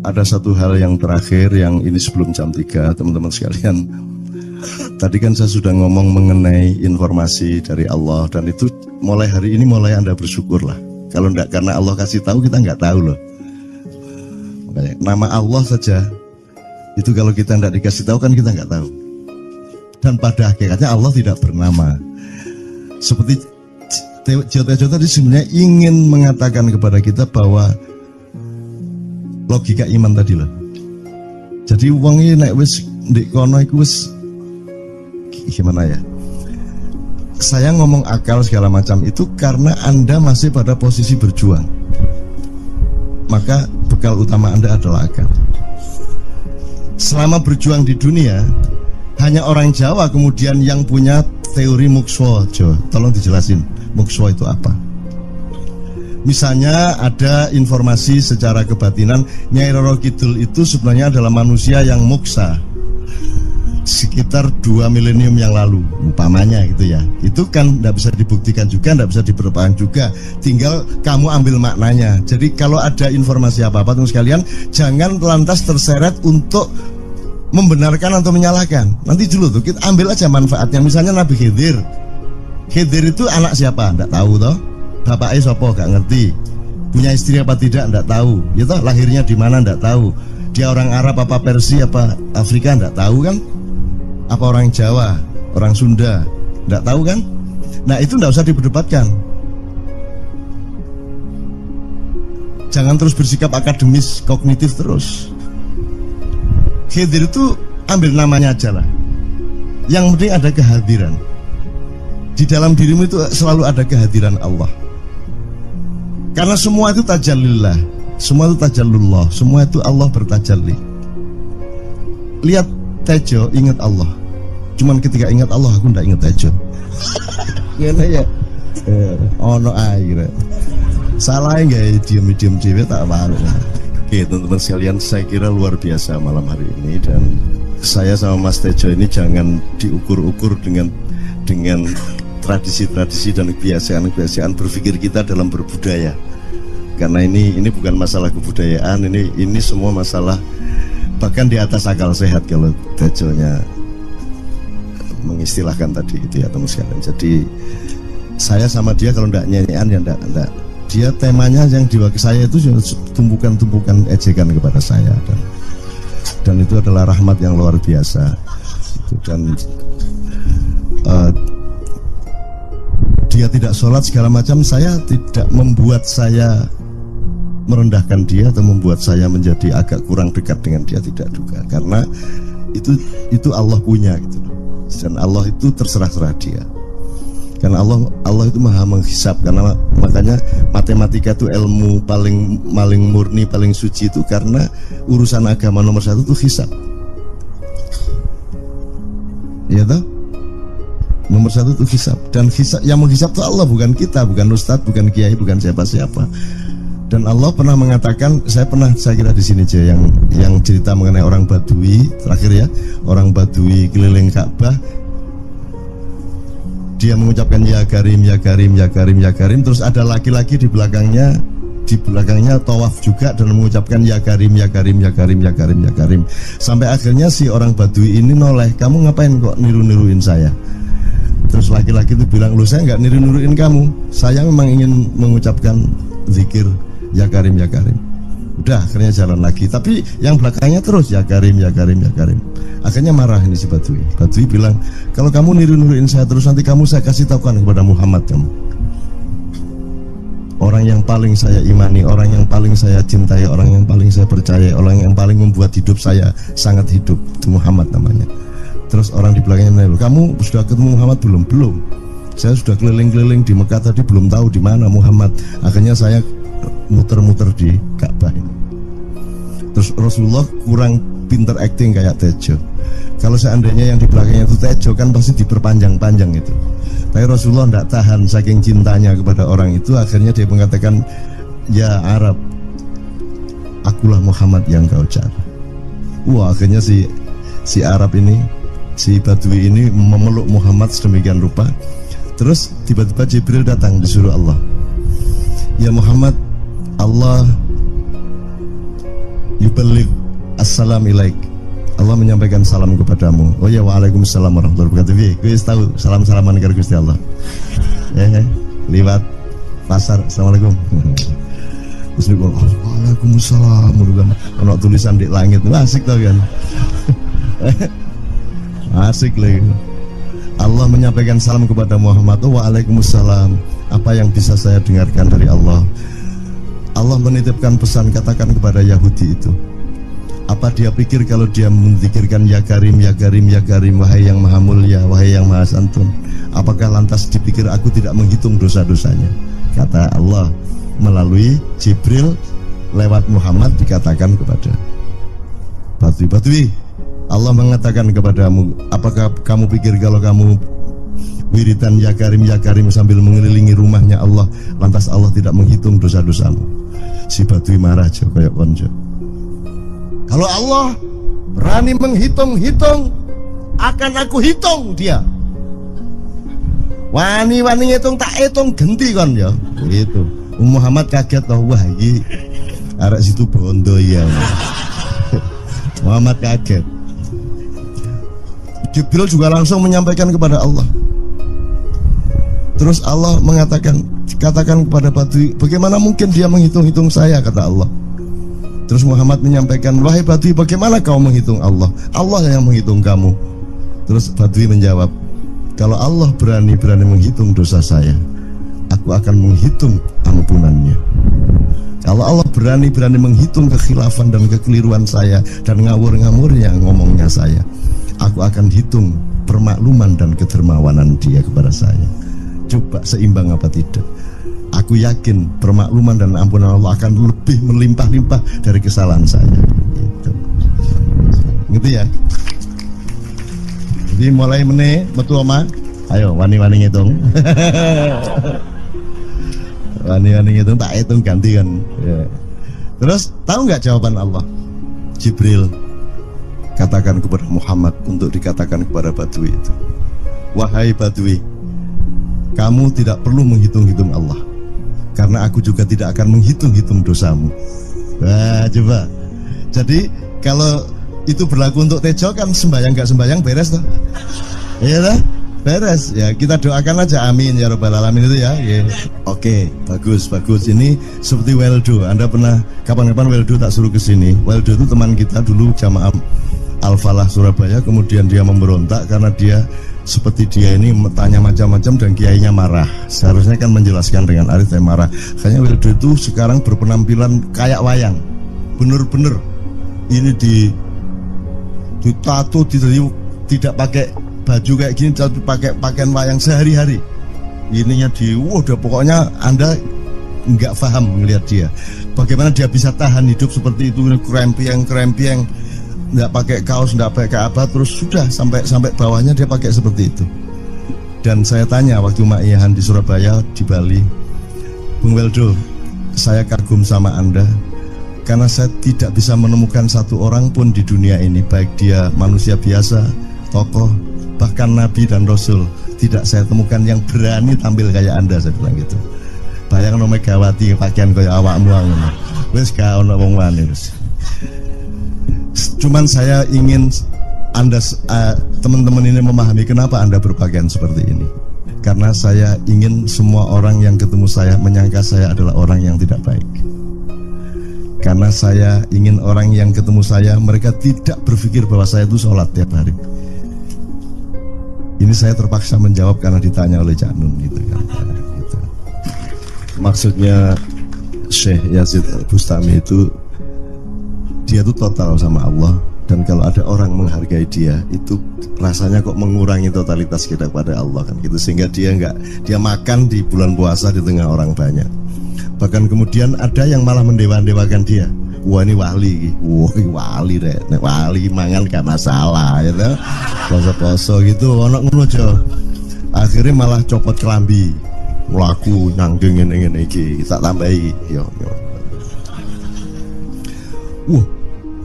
ada satu hal yang terakhir yang ini sebelum jam 3 teman-teman sekalian. Tadi kan saya sudah ngomong mengenai informasi dari Allah, dan itu mulai hari ini mulai Anda bersyukur lah. Kalau enggak karena Allah kasih tahu, kita enggak tahu loh. Makanya nama Allah saja itu kalau kita enggak dikasih tahu kan kita enggak tahu. Dan pada hakikatnya Allah tidak bernama. Seperti Tejo tadi sebenarnya ingin mengatakan kepada kita bahwa logika iman tadi loh. Jadi wong iki nek wis ndek kono iku wis gimana ya? Saya ngomong akal segala macam itu karena Anda masih pada posisi berjuang. Maka bekal utama Anda adalah akal. Selama berjuang di dunia, hanya orang Jawa kemudian yang punya teori mukswa. Tolong dijelasin, mukswa itu apa? Misalnya ada informasi secara kebatinan Nyai Roro Kidul itu sebenarnya adalah manusia yang muksa sekitar 2 milenium yang lalu, umpamanya gitu ya. Itu kan tidak bisa dibuktikan juga, tidak bisa diperlukan juga. Tinggal kamu ambil maknanya. Jadi kalau ada informasi apa-apa teman sekalian, jangan lantas terseret untuk membenarkan atau menyalahkan. Nanti dulu tuh kita ambil aja manfaatnya. Misalnya Nabi Khidir. Khidir itu anak siapa? Tidak tahu toh. Bapaknya sopo? Gak ngerti. Punya istri apa tidak? Tidak tahu. Ya toh, lahirnya di mana? Tidak tahu. Dia orang Arab apa Persia apa Afrika? Tidak tahu kan? Apa orang Jawa, orang Sunda? Tidak tahu kan? Nah itu tidak usah diperdebatkan. Jangan terus bersikap akademis, kognitif terus. Khidir itu ambil namanya aja lah. Yang penting ada kehadiran. Di dalam dirimu itu selalu ada kehadiran Allah. Karena semua itu tajallillah, semua itu tajallullah, semua itu Allah bertajalli. Lihat Tejo, ingat Allah. Cuman ketika ingat Allah, aku ndak ingat Tejo. Gimana ya? Ono air. Salah nggak diem cewek tak malu. Oke teman-teman sekalian, saya kira luar biasa malam hari ini, dan saya sama Mas Tejo ini jangan diukur-ukur dengan tradisi-tradisi dan kebiasaan-kebiasaan berpikir kita dalam berbudaya. Karena ini bukan masalah kebudayaan, ini semua masalah bahkan di atas akal sehat kalau Tejonya mengistilahkan tadi itu ya teman sekalian. Jadi saya sama dia kalau enggak nyanyian ya enggak. Dia temanya yang diwakili saya itu tumpukan ejekan kepada saya, dan itu adalah rahmat yang luar biasa. Dan dia tidak sholat segala macam, saya tidak membuat saya merendahkan dia atau membuat saya menjadi agak kurang dekat dengan dia, tidak juga, karena itu Allah punya gitu. Dan Allah itu terserah dia. Karena Allah itu maha menghisap. Karena makanya matematika itu ilmu paling murni, paling suci itu karena urusan agama nomor 1 itu hisap. Ya toh? Nomor 1 itu hisap. Dan hisap, yang menghisap itu Allah, bukan kita, bukan ustadz, bukan kiai, bukan siapa-siapa. Dan Allah pernah mengatakan, saya kira di sini aja yang cerita mengenai orang Badui terakhir ya, orang Badui keliling Ka'bah. Dia mengucapkan ya Karim, ya Karim, ya Karim, ya Karim. Terus ada laki-laki di belakangnya tawaf juga dan mengucapkan ya Karim, ya Karim, ya Karim, ya Karim, ya Karim. Sampai akhirnya si orang Badui ini noleh, kamu ngapain kok niru-niruin saya? Terus laki-laki itu bilang, loh saya nggak niru-niruin kamu, saya memang ingin mengucapkan zikir ya Karim, ya Karim. Udah akhirnya jalan lagi, tapi yang belakangnya terus ya Karim, ya Karim, ya Karim. Akhirnya marah ini si Badui. Badui bilang, kalau kamu niru-niruin saya terus, nanti saya kasih tahukan kepada Muhammad kamu. Orang yang paling saya imani, orang yang paling saya cintai, orang yang paling saya percaya, orang yang paling membuat hidup saya sangat hidup, itu Muhammad namanya. Terus orang di belakangnya nanya, kamu sudah ketemu Muhammad belum? Belum. Saya sudah keliling-keliling di Mekah tadi, belum tahu di mana Muhammad. Akhirnya saya muter-muter di Ka'bah ini. Terus Rasulullah kurang pinter acting kayak Tejo. Kalau seandainya yang di belakangnya itu Tejo kan pasti diperpanjang-panjang itu. Tapi Rasulullah tidak tahan saking cintanya kepada orang itu, akhirnya dia mengatakan, ya Arab, akulah Muhammad yang kau cari. Wah, akhirnya si Arab ini, si Badui ini memeluk Muhammad sedemikian rupa. Terus tiba-tiba Jibril datang disuruh Allah, ya Muhammad, Allah yuballigh assalam ilaik. Allah menyampaikan salam kepadamu. Oh ya, waalaikumsalam warahmatullahi wabarakatuh. Gue tahu salam-salaman karo Gusti Allah. Liwat pasar, assalamualaikum. Terus niku waalaikumsalam kan. Ono tulisan di langit. Asik tau kan. Asik lagi. Allah menyampaikan salam kepada Muhammad. Oh, waalaikumsalam. Apa yang bisa saya dengarkan dari Allah? Allah menitipkan pesan, katakan kepada Yahudi itu. Apa dia pikir kalau dia menzikirkan ya Karim, ya Karim, ya Karim, wahai yang maha mulia, wahai yang maha santun, apakah lantas dipikir aku tidak menghitung dosa-dosanya? Kata Allah melalui Jibril lewat Muhammad dikatakan kepada Badui, Allah mengatakan kepadamu, apakah kamu pikir kalau kamu wiridan ya Karim sambil mengelilingi rumahnya Allah, lantas Allah tidak menghitung dosa-dosamu? Si Badui marah jo kayak konjo. Kalau Allah berani menghitung-hitung, akan aku hitung dia. Wani-wani hitung tak hitung genti kon ya. Gitu. Muhammad kaget toh, wah iki arek situ bondo ya. Muhammad kaget. Jibril juga langsung menyampaikan kepada Allah. Terus Allah mengatakan, katakan kepada Badui, bagaimana mungkin dia menghitung-hitung saya, kata Allah. Terus Muhammad menyampaikan, wahai Badui, bagaimana kau menghitung Allah? Allah yang menghitung kamu. Terus Badui menjawab, kalau Allah berani menghitung dosa saya, aku akan menghitung ampunannya. Kalau Allah berani menghitung kekhilafan dan kekeliruan saya dan ngawur-ngawurnya ngomongnya saya, aku akan hitung permakluman dan kedermawanan dia kepada saya. Coba seimbang apa tidak? Aku yakin permakluman dan ampunan Allah akan lebih melimpah-limpah dari kesalahan saya. Gitu. Gitu ya. Jadi mulai metu oma. Ayo wani-wani ngitung. Wani-wani ngitung tak hitung ganti kan. Ya. Terus tahu nggak jawaban Allah? Jibril katakan kepada Muhammad untuk dikatakan kepada Badui itu. Wahai Badui, kamu tidak perlu menghitung-hitung Allah, karena aku juga tidak akan menghitung-hitung dosamu. Wah, coba. Jadi kalau itu berlaku untuk Tejo kan sembahyang gak sembahyang beres toh? Iya toh? Beres. Ya kita doakan aja amin ya rabbal alamin itu ya. Yeah. Oke, bagus. Ini seperti Weldo. Anda pernah kapan-kapan Weldo tak suruh ke sini. Weldo itu teman kita dulu jamaah Al-Falah Surabaya, kemudian dia memberontak karena dia seperti dia ini tanya macam-macam dan kiainya marah. Seharusnya kan menjelaskan dengan arif, tapi marah. Kayaknya Wildo itu sekarang berpenampilan kayak wayang. Bener-bener ini ditato, tidak pakai baju kayak gini, tapi pakai pakaian wayang sehari-hari. Ininya udah pokoknya Anda nggak paham melihat dia. Bagaimana dia bisa tahan hidup seperti itu, krempieng, nggak pakai kaos, nggak pakai apa, terus sudah sampai bawahnya dia pakai seperti itu. Dan saya tanya waktu Ma'iyahan di Surabaya, di Bali, Bung Weldo, saya kagum sama Anda karena saya tidak bisa menemukan satu orang pun di dunia ini, baik dia manusia biasa, tokoh, bahkan Nabi dan Rasul, tidak saya temukan yang berani tampil kayak Anda. Saya bilang gitu. Bayang no Megawati pakaian kayak awakmu ngono. Wis gak ono wong wani wis. Cuman saya ingin Anda teman-teman ini memahami kenapa Anda berpakaian seperti ini. Karena saya ingin semua orang yang ketemu saya menyangka saya adalah orang yang tidak baik. Karena saya ingin orang yang ketemu saya, mereka tidak berpikir bahwa saya itu sholat tiap hari. Ini saya terpaksa menjawab karena ditanya oleh Cak Nun gitu kan. Gitu. Maksudnya Syekh Yazid Bustami itu, dia itu total sama Allah, dan kalau ada orang menghargai dia itu rasanya kok mengurangi totalitas kita kepada Allah kan gitu, sehingga dia makan di bulan puasa di tengah orang banyak. Bahkan kemudian ada yang malah mendewa-dewakan dia. Wah ini wali, wali deh, wali mangan gak masalah ya gitu. Poso-poso gitu, ono ngono aja. Akhirnya malah copot kelambi, laku nyanggeng ngene iki, tak tambahi yo.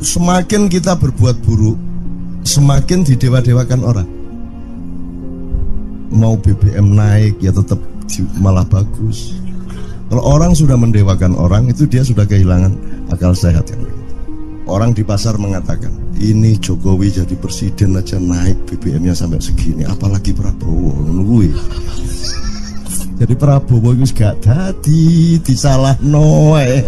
Semakin kita berbuat buruk, semakin didewa-dewakan orang. Mau BBM naik ya tetap malah bagus. Kalau orang sudah mendewakan orang, itu dia sudah kehilangan akal sehat kan. Orang di pasar mengatakan, ini Jokowi jadi presiden aja naik BBM-nya sampai segini, apalagi Prabowo. Nungguin. Jadi Prabowo itu gak dadi disalah noe.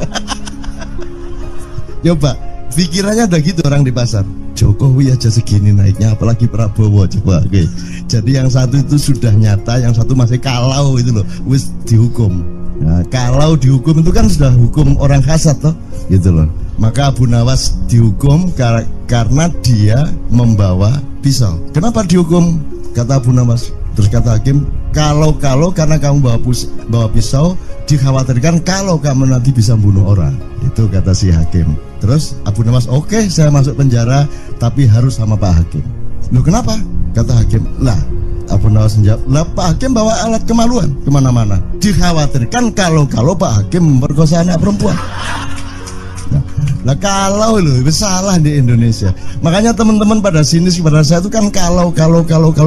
Coba pikirannya ada gitu orang di pasar. Jokowi aja segini naiknya, apalagi Prabowo. Coba, oke. Jadi yang satu itu sudah nyata, yang satu masih kalau itu loh, wis dihukum. Nah, kalau dihukum itu kan sudah hukum orang kasat toh, gitu loh. Maka Abu Nawas dihukum karena dia membawa pisau. Kenapa dihukum? Kata Abu Nawas. Terus kata hakim, kalau karena kamu bawa pisau, dikhawatirkan kalau kamu nanti bisa bunuh orang. Itu kata si hakim. Terus Abu Nawas, oke, saya masuk penjara, tapi harus sama Pak Hakim. Loh kenapa? Kata hakim, lah Abu Nawas menjawab, lah Pak Hakim bawa alat kemaluan kemana-mana. Dikhawatirkan kalau Pak Hakim memperkosa anak perempuan. Nah kalau loh, salah di Indonesia. Makanya teman-teman pada sinis pada saya itu kan kalau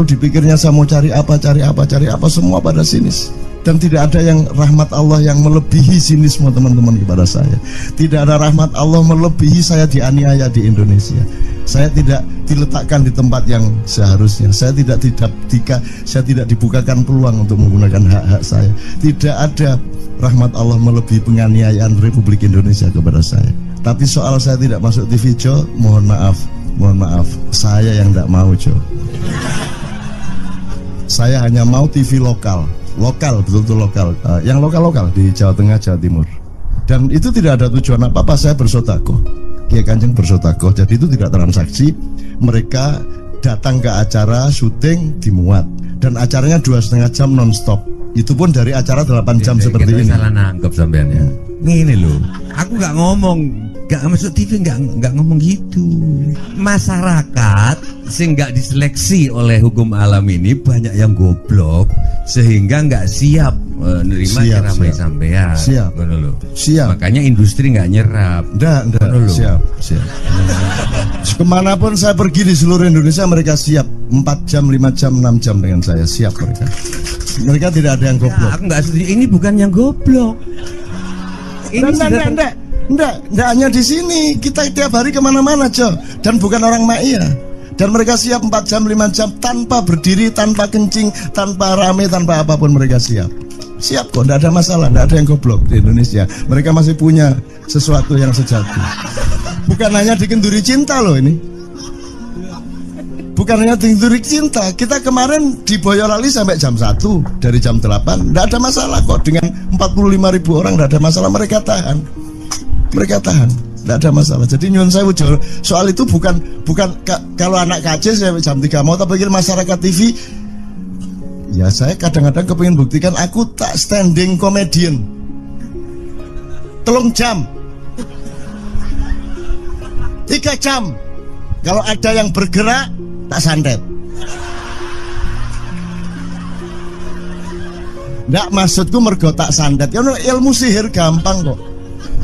dipikirnya saya mau cari apa, semua pada sinis. Dan tidak ada yang rahmat Allah yang melebihi sinisme teman-teman kepada saya. Tidak ada rahmat Allah melebihi saya dianiaya di Indonesia. Saya tidak diletakkan di tempat yang seharusnya. Saya tidak dibukakan peluang untuk menggunakan hak-hak saya. Tidak ada rahmat Allah melebihi penganiayaan Republik Indonesia kepada saya. Tapi soal saya tidak masuk TV, Jo, mohon maaf, saya yang tidak mau, Jo. Saya hanya mau TV lokal, betul-betul lokal, yang lokal di Jawa Tengah, Jawa Timur. Dan itu tidak ada tujuan apa-apa, saya bersodakoh, Kiai Kanjeng bersodakoh, jadi itu tidak transaksi. Mereka datang ke acara syuting dimuat, dan acaranya 2,5 jam non-stop. Itu pun dari acara 8 jam seperti ini. Salah nangkep sampean ya. Ini loh, aku nggak masuk TV, nggak ngomong gitu. Masyarakat sing nggak diseleksi oleh hukum alam ini banyak yang goblok sehingga nggak siap menerima ceramah sampean. Siap. Makanya industri nggak nyerap. Siap. Kemanapun saya pergi di seluruh Indonesia mereka siap 4 jam, 5 jam, 6 jam dengan saya, siap mereka. Mereka tidak ada yang goblok. Aku nggak setuju. Ini bukan yang goblok. Ini Enggak hanya di sini, kita tiap hari kemana-mana, Jo. Dan bukan orang Maia. Dan mereka siap 4 jam, 5 jam tanpa berdiri, tanpa kencing, tanpa rame, tanpa apapun mereka siap. Siap kok, enggak ada masalah, enggak ada yang goblok di Indonesia. Mereka masih punya sesuatu yang sejati. Bukan hanya dikenduri cinta loh ini. Bukan hanya dikenduri cinta. Kita kemarin di Boyolali sampai jam 1, dari jam 8. Enggak ada masalah kok, dengan 45.000 orang enggak ada masalah, mereka tahan, tidak ada masalah. Jadi nyuwun sewu, soal itu bukan kalau anak KC saya jam 3 mau tapi pikir masyarakat TV. Ya saya kadang-kadang kepingin buktikan aku tak standing comedian 3 jam 3 jam. Kalau ada yang bergerak tak santet. Nggak, maksudku mergo tak santet. Ya ilmu sihir gampang kok.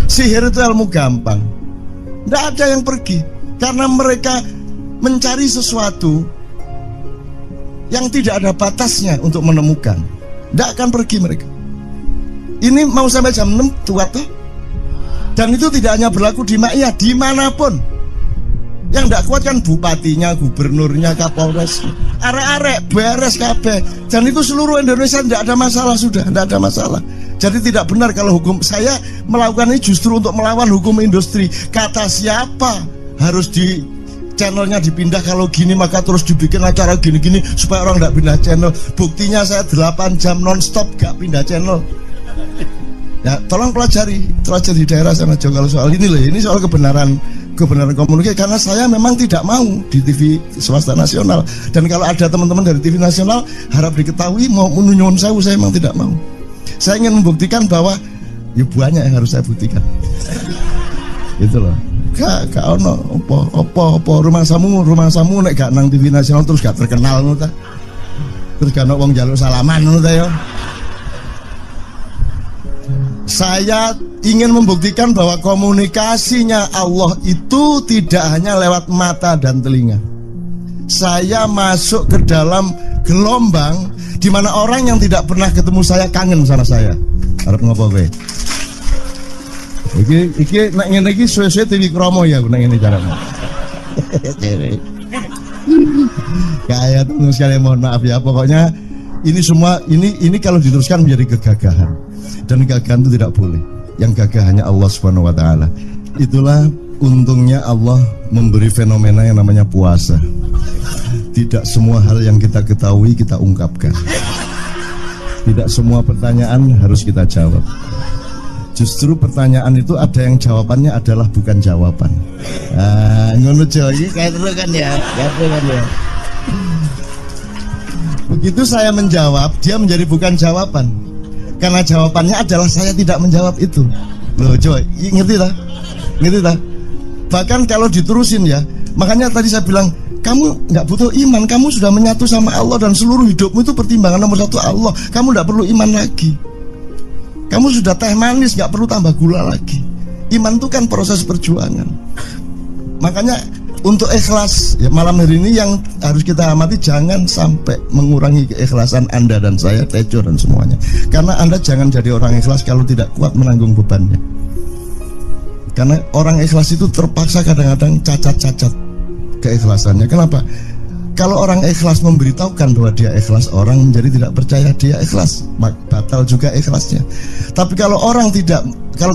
Sihir itu ilmu gampang. Tidak ada yang pergi karena mereka mencari sesuatu yang tidak ada batasnya untuk menemukan. Tidak akan pergi mereka. Ini mau sampai jam 6 tuat tuh. Dan itu tidak hanya berlaku di Maia, dimanapun. Yang tidak kuat kan bupatinya, gubernurnya, kapolres, arek-arek beres kabeh. Dan itu seluruh Indonesia tidak ada masalah, sudah tidak ada masalah. Jadi tidak benar kalau hukum, saya melakukan ini justru untuk melawan hukum industri. Kata siapa harus di channelnya dipindah, kalau gini maka terus dibikin acara gini-gini supaya orang tidak pindah channel. Buktinya saya 8 jam non-stop gak pindah channel. Ya tolong pelajari di daerah sana juga kalau soal ini loh. Ini soal kebenaran komunikasi, karena saya memang tidak mau di TV swasta nasional. Dan kalau ada teman-teman dari TV nasional harap diketahui mau menyunyun saya memang tidak mau. Saya ingin membuktikan bahwa ya banyak yang harus saya buktikan. Itu loh. Gak ono opo rumah samu nek gak nang TV nasional terus gak terkenal ngono ta. Terus gak ono wong njaluk salaman ngono ta ya. Saya ingin membuktikan bahwa komunikasinya Allah itu tidak hanya lewat mata dan telinga. Saya masuk ke dalam gelombang di mana orang yang tidak pernah ketemu saya kangen sama saya. Harap ngopo kowe? Iki nek ngene iki suwe-suwe TV kromo ya nek ngene carane. Kayak teman sekali, mohon maaf ya, pokoknya ini semua ini kalau diteruskan menjadi kegagahan, dan kegagahan itu tidak boleh. Yang gagah hanya Allah Subhanahu wa taala. Itulah untungnya Allah memberi fenomena yang namanya puasa. Tidak semua hal yang kita ketahui kita ungkapkan. Tidak semua pertanyaan harus kita jawab. Justru pertanyaan itu ada yang jawabannya adalah bukan jawaban. Ngono iki kayak terus kan ya, Begitu saya menjawab, dia menjadi bukan jawaban. Karena jawabannya adalah saya tidak menjawab itu. Loh, coy, ngerti tak? Ngerti tak? Bahkan kalau diterusin ya, makanya tadi saya bilang, kamu nggak butuh iman, kamu sudah menyatu sama Allah dan seluruh hidupmu itu pertimbangan nomor satu Allah. Kamu nggak perlu iman lagi. Kamu sudah teh manis, nggak perlu tambah gula lagi. Iman itu kan proses perjuangan. Makanya untuk ikhlas ya, malam hari ini yang harus kita amati, jangan sampai mengurangi keikhlasan Anda dan saya, Tejo dan semuanya. Karena Anda jangan jadi orang ikhlas kalau tidak kuat menanggung bebannya. Karena orang ikhlas itu terpaksa kadang-kadang cacat-cacat keikhlasannya. Kenapa? Kalau orang ikhlas memberitahukan bahwa dia ikhlas, orang menjadi tidak percaya dia ikhlas, batal juga ikhlasnya. Tapi kalau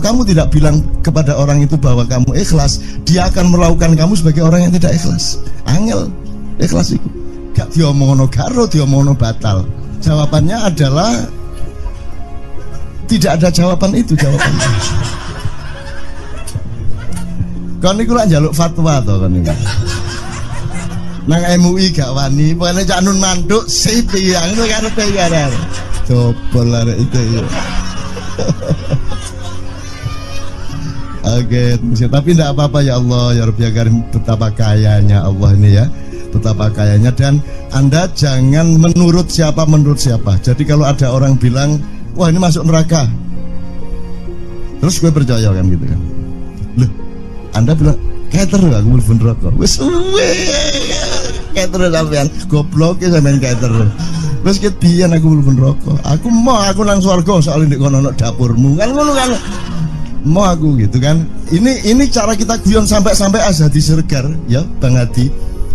kamu tidak bilang kepada orang itu bahwa kamu ikhlas, dia akan melakukan kamu sebagai orang yang tidak ikhlas. Angel ikhlas itu gak diomongno karo, diomongno batal. Jawabannya adalah tidak ada jawaban itu jawabannya. Kon niku lak njaluk fatwa to kon niku. Nang MUI gak wani, pokoknya Cak Nun manduk sip ya, itu karepe ya. Coba lah itu ya. Oke, tapi tidak apa-apa ya Allah, ya Rabbi ya Karim, betapa kayanya Allah ini ya, betapa kayanya. Dan Anda jangan menurut siapa. Jadi kalau ada orang bilang, wah ini masuk neraka, terus gue percaya kan gitu kan. Loh, Anda bilang cater aku mlebu neraka. Wis cater sampean, goblok ya sampean cater. Wis ket biyen aku mlebu neraka. Aku nang swarga soalnya ndek kono ana dapurmu. Kan ngono kan. Mau aku gitu kan. Ini cara kita guyon sampai Azhadi Siregar ya, Bang Hadi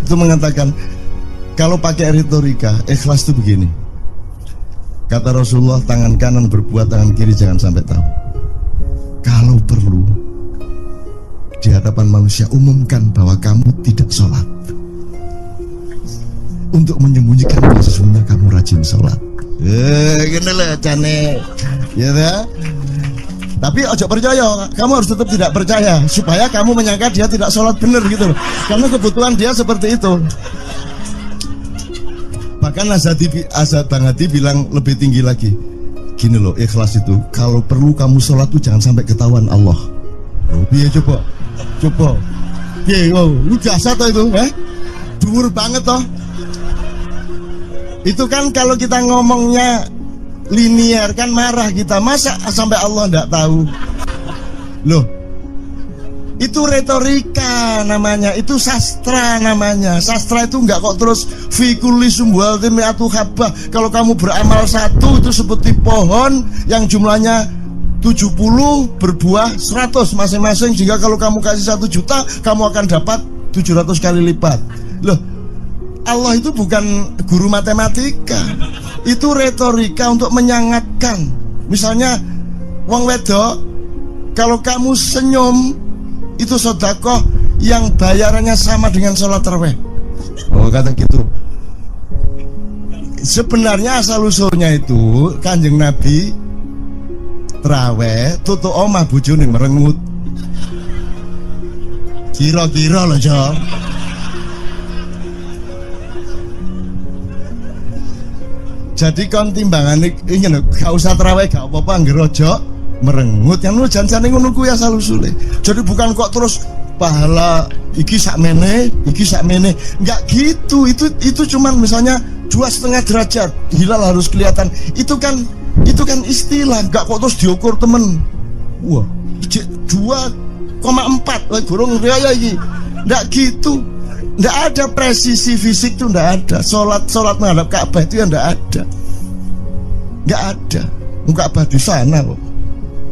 itu mengatakan kalau pakai retorika ikhlas itu begini. Kata Rasulullah, tangan kanan berbuat, tangan kiri jangan sampai tahu. Kalau perlu di hadapan manusia umumkan bahwa kamu tidak sholat, untuk menyembunyikan bahwa sesungguhnya kamu rajin sholat. Gini lah cane, ya dah. Tapi ojo percaya, kamu harus tetap tidak percaya supaya kamu menyangka dia tidak sholat benar gitu loh. Karena kebutuhan dia seperti itu. Bahkan Bang Hadi bilang lebih tinggi lagi. Gini loh, ikhlas itu kalau perlu kamu sholat tuh jangan sampai ketahuan Allah. Oh, biar coba. Ini jasa toh itu, dhuwur banget toh. Itu kan kalau kita ngomongnya linear kan marah kita, masa sampai Allah enggak tahu. Loh, itu retorika namanya, itu sastra namanya. Sastra itu enggak kok terus fikuli sumbual timiatu habah. Kalau kamu beramal satu itu seperti pohon yang jumlahnya 70 berbuah 100 masing-masing, sehingga kalau kamu kasih 1 juta kamu akan dapat 700 kali lipat. Loh, Allah itu bukan guru matematika, itu retorika untuk menyangatkan. Misalnya wong wedok, kalau kamu senyum itu sedekah yang bayarannya sama dengan sholat tarawih. Oh, kata gitu. Sebenarnya asal usulnya itu Kanjeng Nabi tarawih tutuk omah bojone merengut. Kira-kira loh, Jo. Jadi kon timbangan ini gak usah terawih gak apa-apa, ngerojo merengut yang lu jangan ngono kuwi asal usule. Jadi bukan kok terus pahala iki sakmene enggak gitu. Itu cuman misalnya 2,5 derajat hilal harus kelihatan. Itu kan istilah, enggak kok terus diukur temen. Wah, 2,4 burung raya iki. Enggak gitu. Nggak ada presisi fisik tuh, nggak ada. Sholat menghadap Ka'bah itu ya nggak ada. Nggak ada. Ka'bah di sana kok.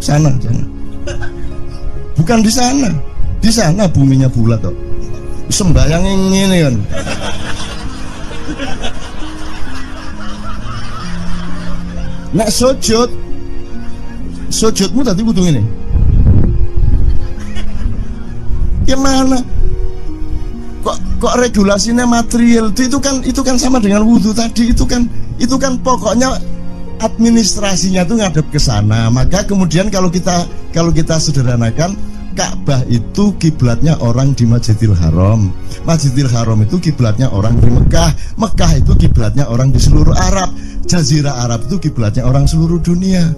Sana. Bukan di sana. Di sana buminya bulat kok. Sembayang ini kan. Nek sujudmu tadi kudu ini. Gimana? Kok regulasinya material itu kan sama dengan wudhu tadi, itu kan pokoknya administrasinya tuh ngadep ke sana. Maka kemudian kalau kita sederhanakan, Ka'bah itu kiblatnya orang di Masjidil Haram. Masjidil Haram itu kiblatnya orang di Mekah. Mekah itu kiblatnya orang di seluruh Arab. Jazirah Arab itu kiblatnya orang seluruh dunia.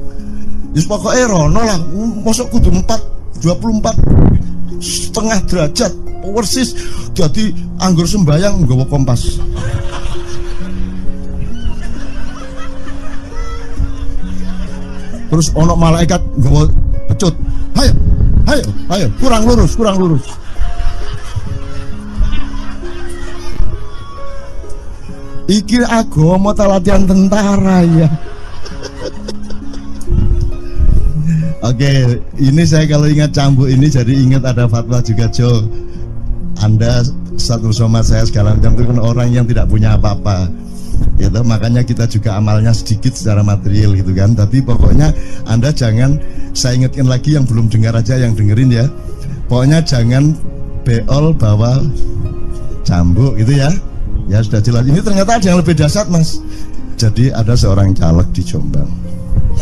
Just pokoknya rono lah, masuk kudu 24 setengah derajat persis. Jadi anggur sembayang nggawa kompas. Terus ono malaikat nggawa pecut. Ayo, kurang lurus. Iki agama ta latihan tentara ya. Oke, ini saya kalau ingat cambuk ini jadi ingat ada fatwa juga, Jo. Anda satu sama saya sekarang itu kan orang yang tidak punya apa-apa. Gitu, makanya kita juga amalnya sedikit secara material gitu kan. Tapi pokoknya Anda jangan, saya ingatkan lagi yang belum dengar aja, yang dengerin ya. Pokoknya jangan beol bawa cambuk gitu ya. Ya sudah jelas. Ini ternyata ada yang lebih dahsyat, Mas. Jadi ada seorang caleg di Jombang.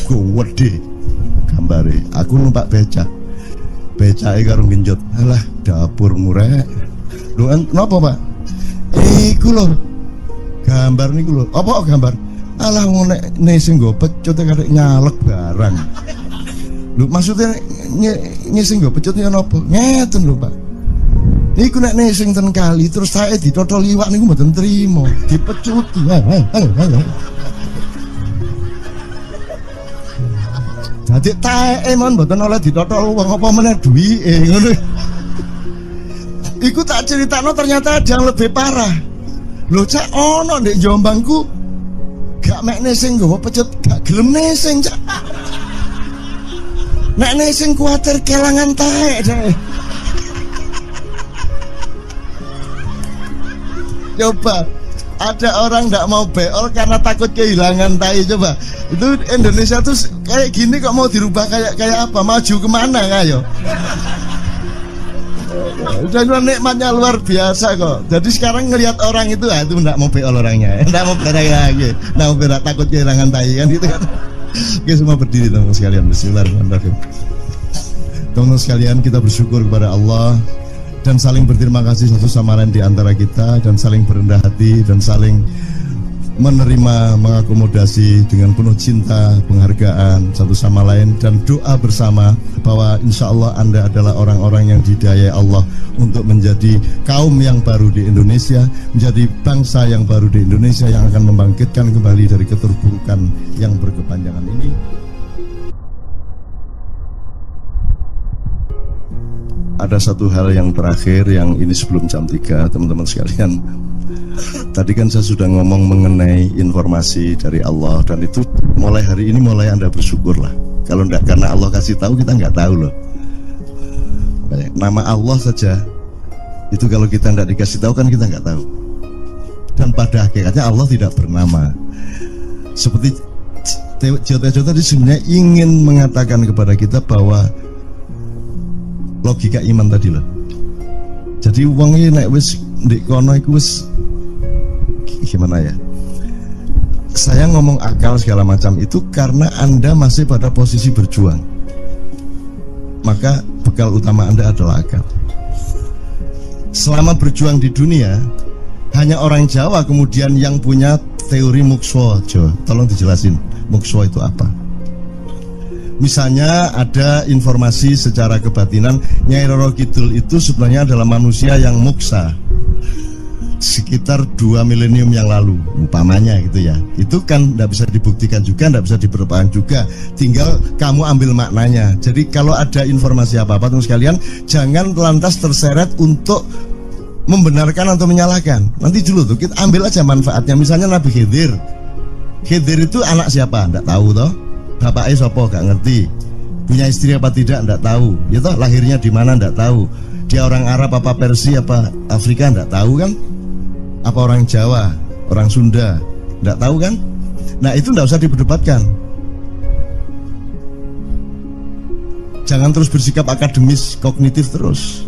Gede gambare. Aku numpak becak. Becake karo genjot. Alah, dapur murek. Lho napa, Pak? Iku lho. Gambar niku lho. Apa gambar? Alah wong nek sing nggo pecut karek nyalek barang. Lho maksudnya sing nggo pecut ya napa? Ngeten lho, Pak. Niku nek sing ten kali terus sae ditotol iwak niku mboten trimo, dipecuti. Dadi taeke mon mboten oleh ditotol wong apa meneh duwike ngono. Iku tak critakno ternyata ada yang lebih parah. Lho cak ono ndek Jombangku gak mek nesing nggawa pecut, gak gelem nesing cak. Nek nesing kuwatir kelangan taek deh. Coba ada orang nggak mau beol karena takut kehilangan tai. Coba itu Indonesia tuh kayak gini kok mau dirubah kayak apa? Maju kemana ayo? Udah nikmatnya luar biasa kok. Jadi sekarang ngelihat orang itu itu nggak mau beol orangnya, nggak mau berak lagi, nggak mau berak, takut kehilangan tai kan gitu kan? Oke, semua berdiri teman-teman sekalian. Bismillahirrahmanirrahim. Teman-teman sekalian, kita bersyukur kepada Allah dan saling berterima kasih satu sama lain di antara kita, dan saling berendah hati dan saling menerima, mengakomodasi dengan penuh cinta, penghargaan satu sama lain, dan doa bersama bahwa insya Allah Anda adalah orang-orang yang dihidayai Allah untuk menjadi kaum yang baru di Indonesia, menjadi bangsa yang baru di Indonesia yang akan membangkitkan kembali dari keterpurukan yang berkepanjangan ini. Ada satu hal yang terakhir yang ini sebelum jam 3, teman-teman sekalian. Tadi kan saya sudah ngomong mengenai informasi dari Allah, dan itu mulai hari ini mulai Anda bersyukur lah. Kalau enggak, karena Allah kasih tahu kita nggak tahu loh. Nama Allah saja itu kalau kita nggak dikasih tahu kan kita nggak tahu. Dan pada hakikatnya Allah tidak bernama. Seperti Jota tadi sebenarnya ingin mengatakan kepada kita bahwa logika iman tadi loh. Jadi wong nek wis ndek kono iku wis gimana ya? Saya ngomong akal segala macam itu karena Anda masih pada posisi berjuang. Maka bekal utama Anda adalah akal. Selama berjuang di dunia, hanya orang Jawa kemudian yang punya teori mukswa. Jo, tolong dijelasin mukswa itu apa? Misalnya ada informasi secara kebatinan Nyai Roro Kidul itu sebenarnya adalah manusia yang muksa sekitar 2 milenium yang lalu, umpamanya gitu ya. Itu kan tidak bisa dibuktikan juga, tidak bisa diperlukan juga. Tinggal kamu ambil maknanya. Jadi kalau ada informasi apa-apa teman sekalian, jangan lantas terseret untuk membenarkan atau menyalahkan. Nanti dulu tuh kita ambil aja manfaatnya. Misalnya Nabi Khidir. Khidir itu anak siapa? Tidak tahu toh. Bapaknya sopo gak ngerti. punya istri apa tidak enggak tahu, ya toh, lahirnya di mana enggak tahu, dia orang Arab apa Persia apa Afrika enggak tahu kan, apa orang Jawa, orang Sunda enggak tahu kan. Nah itu enggak usah diperdebatkan. Jangan terus bersikap akademis kognitif terus.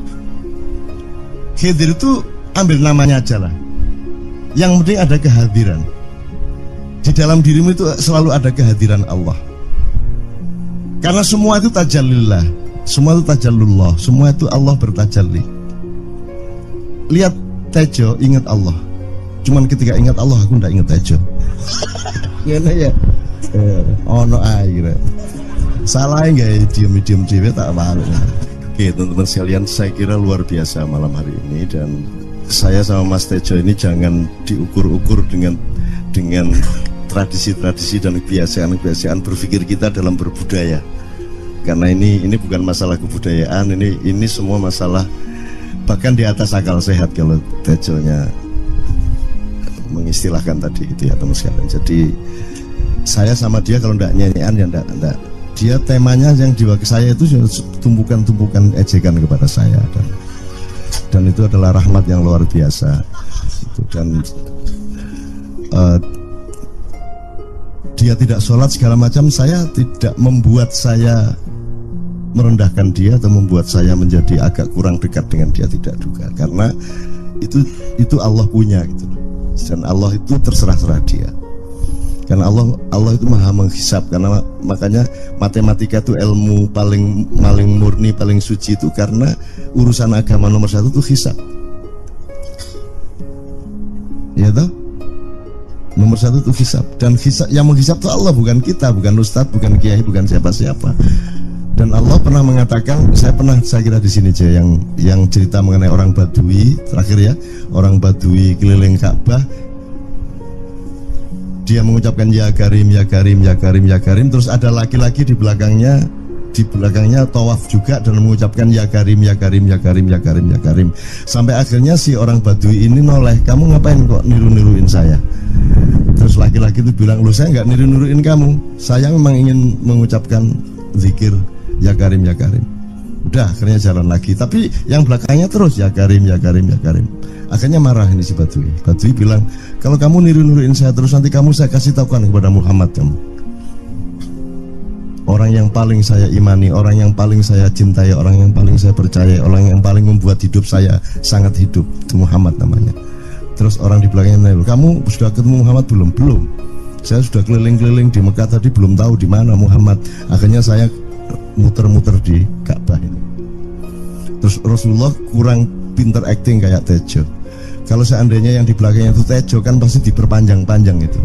Hadir itu ambil namanya aja lah, yang penting ada kehadiran. Di dalam dirimu itu selalu ada kehadiran Allah. Karena semua itu tajallillah, semua itu tajallullah, semua itu Allah bertajalli. Lihat Tejo, ingat Allah. Cuman ketika ingat Allah, aku ndak ingat Tejo. Gimana ya? Ono air. Salah nggak diem cewek tak malu. Oke teman-teman sekalian, saya kira luar biasa malam hari ini, dan saya sama Mas Tejo ini jangan diukur-ukur dengan tradisi-tradisi dan kebiasaan-kebiasaan berpikir kita dalam berbudaya. Karena ini bukan masalah kebudayaan, ini semua masalah bahkan di atas akal sehat kalau Tejonya mengistilahkan tadi itu ya teman sekalian. Jadi saya sama dia kalau ndak nyanyian ya ndak. Dia temanya yang diwakili saya itu tumpukan-tumpukan ejekan kepada saya, dan itu adalah rahmat yang luar biasa. Dan dia tidak sholat segala macam, saya tidak membuat saya merendahkan dia atau membuat saya menjadi agak kurang dekat dengan dia, tidak juga, karena itu Allah punya gitu loh. Dan Allah itu terserah dia, karena Allah itu maha menghisab. Karena makanya matematika itu ilmu paling murni, paling suci itu, karena urusan agama nomor satu itu hisab, ya toh. Nomor satu itu hisab, dan hisab, yang menghisab itu Allah, bukan kita, bukan ustadz, bukan kiai, bukan siapa-siapa. Dan Allah pernah mengatakan, saya kira di sini aja yang cerita mengenai orang Badui terakhir ya, orang Badui keliling Ka'bah, dia mengucapkan ya Karim, ya Karim, ya Karim, ya Karim, terus ada laki-laki di belakangnya tawaf juga dan mengucapkan ya Karim, ya Karim, ya Karim, ya Karim, ya Karim, sampai akhirnya si orang Badui ini noleh, kamu ngapain kok niru-niruin saya? Terus laki-laki itu bilang, loh saya nggak niru-niruin kamu, saya memang ingin mengucapkan zikir ya Karim, ya Karim. Udah akhirnya jalan lagi, tapi yang belakangnya terus ya Karim, ya Karim, ya Karim. Akhirnya marah ini si Badui bilang, kalau kamu niru-niruin saya terus, nanti saya kasih tahukan kepada Muhammad kamu. Orang yang paling saya imani, orang yang paling saya cintai, orang yang paling saya percaya, orang yang paling membuat hidup saya sangat hidup, itu Muhammad namanya. Terus orang di belakangnya nanya, kamu sudah ketemu Muhammad belum? Belum. Saya sudah keliling-keliling di Mekah tadi, belum tahu di mana Muhammad. Akhirnya saya muter-muter di Ka'bah ini. Terus Rasulullah kurang pinter acting kayak Tejo. Kalau seandainya yang di belakangnya itu Tejo, kan pasti diperpanjang-panjang itu.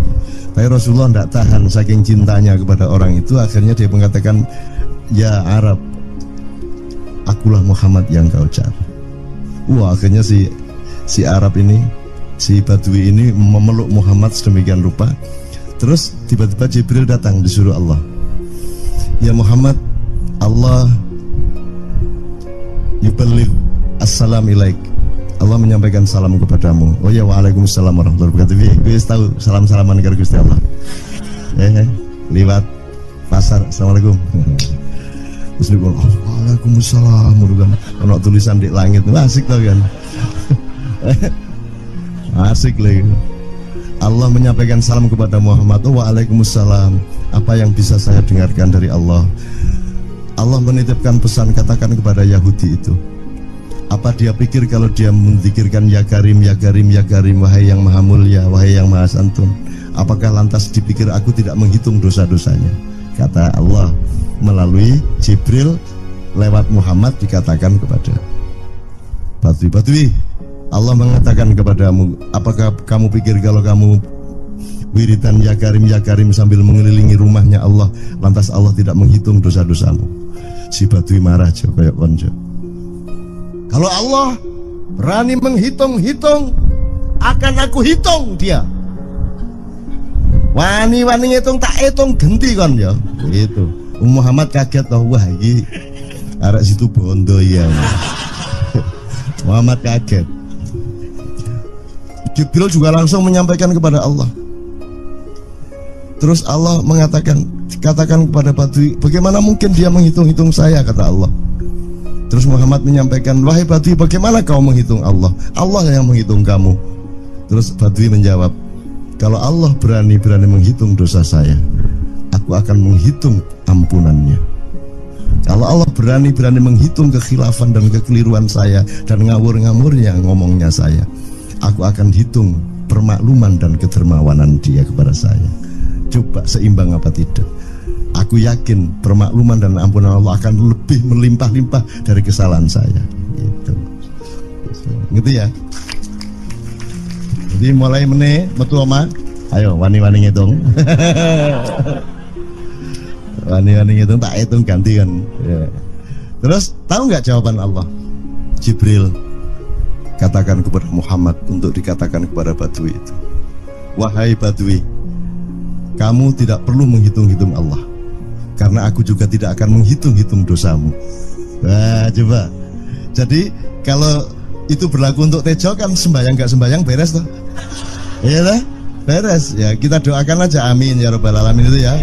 Tapi Rasulullah tidak tahan, saking cintanya kepada orang itu, akhirnya dia mengatakan, ya Arab, akulah Muhammad yang kau cari. Wah, akhirnya si Arab ini, si Badui ini memeluk Muhammad sedemikian rupa. Terus tiba-tiba Jibril datang, disuruh Allah, ya Muhammad, Allah yuballigh assalam ilaik, Allah menyampaikan salam kepadamu. Oh ya, waalaikumsalam warahmatullahi wabarakatuh. Gue tahu salam-salaman karo Gusti Allah. Liwat pasar, assalamualaikum. Terus dia bilang, waalaikumsalam, kan ono tulisan di langit, asik tau kan. Asik lagi. Allah menyampaikan salam kepada Muhammad. Oh, waalaikumsalam. Apa yang bisa saya dengarkan dari Allah? Allah menitipkan pesan, katakan kepada Yahudi itu, apa dia pikir kalau dia menzikirkan ya Karim, ya Karim, ya Karim, wahai yang maha mulia, wahai yang maha santun, apakah lantas dipikir aku tidak menghitung dosa-dosanya? Kata Allah melalui Jibril lewat Muhammad, dikatakan kepada Badui, Allah mengatakan kepadamu, apakah kamu pikir kalau kamu wiridan ya Karim sambil mengelilingi rumahnya Allah, lantas Allah tidak menghitung dosa-dosamu? Si Badui marah jo, kayak konjo. Kalau Allah berani menghitung-hitung, akan aku hitung dia. Wani-wani ngitung tak hitung genti kon ya. Gitu. Muhammad kaget toh, wah iki arek situ bondo ya. Muhammad kaget. Jibril juga langsung menyampaikan kepada Allah. Terus Allah katakan kepada Badui, bagaimana mungkin dia menghitung-hitung saya, kata Allah. Terus Muhammad menyampaikan, wahai Badui, bagaimana kau menghitung Allah? Allah yang menghitung kamu. Terus Badui menjawab, kalau Allah berani-berani menghitung dosa saya, aku akan menghitung ampunannya. Kalau Allah berani-berani menghitung kekhilafan dan kekeliruan saya dan ngawur-ngawurnya ngomongnya saya, aku akan hitung permakluman dan kedermawanan dia kepada saya. Coba seimbang apa tidak? Aku yakin permakluman dan ampunan Allah akan lebih melimpah-limpah dari kesalahan saya. Gitu ya. Jadi mulai metu oma, ayo wani-wani ngitung. Wani-wani ngitung, tak hitung ganti kan. Ya. Terus tahu nggak jawaban Allah? Jibril katakan kepada Muhammad untuk dikatakan kepada Badui itu, wahai Badui, kamu tidak perlu menghitung-hitung Allah, karena aku juga tidak akan menghitung-hitung dosamu. Nah coba, jadi kalau itu berlaku untuk Tejo kan sembahyang gak sembahyang beres toh? Iya lah, beres ya, kita doakan aja amin ya rabbal alamin itu ya.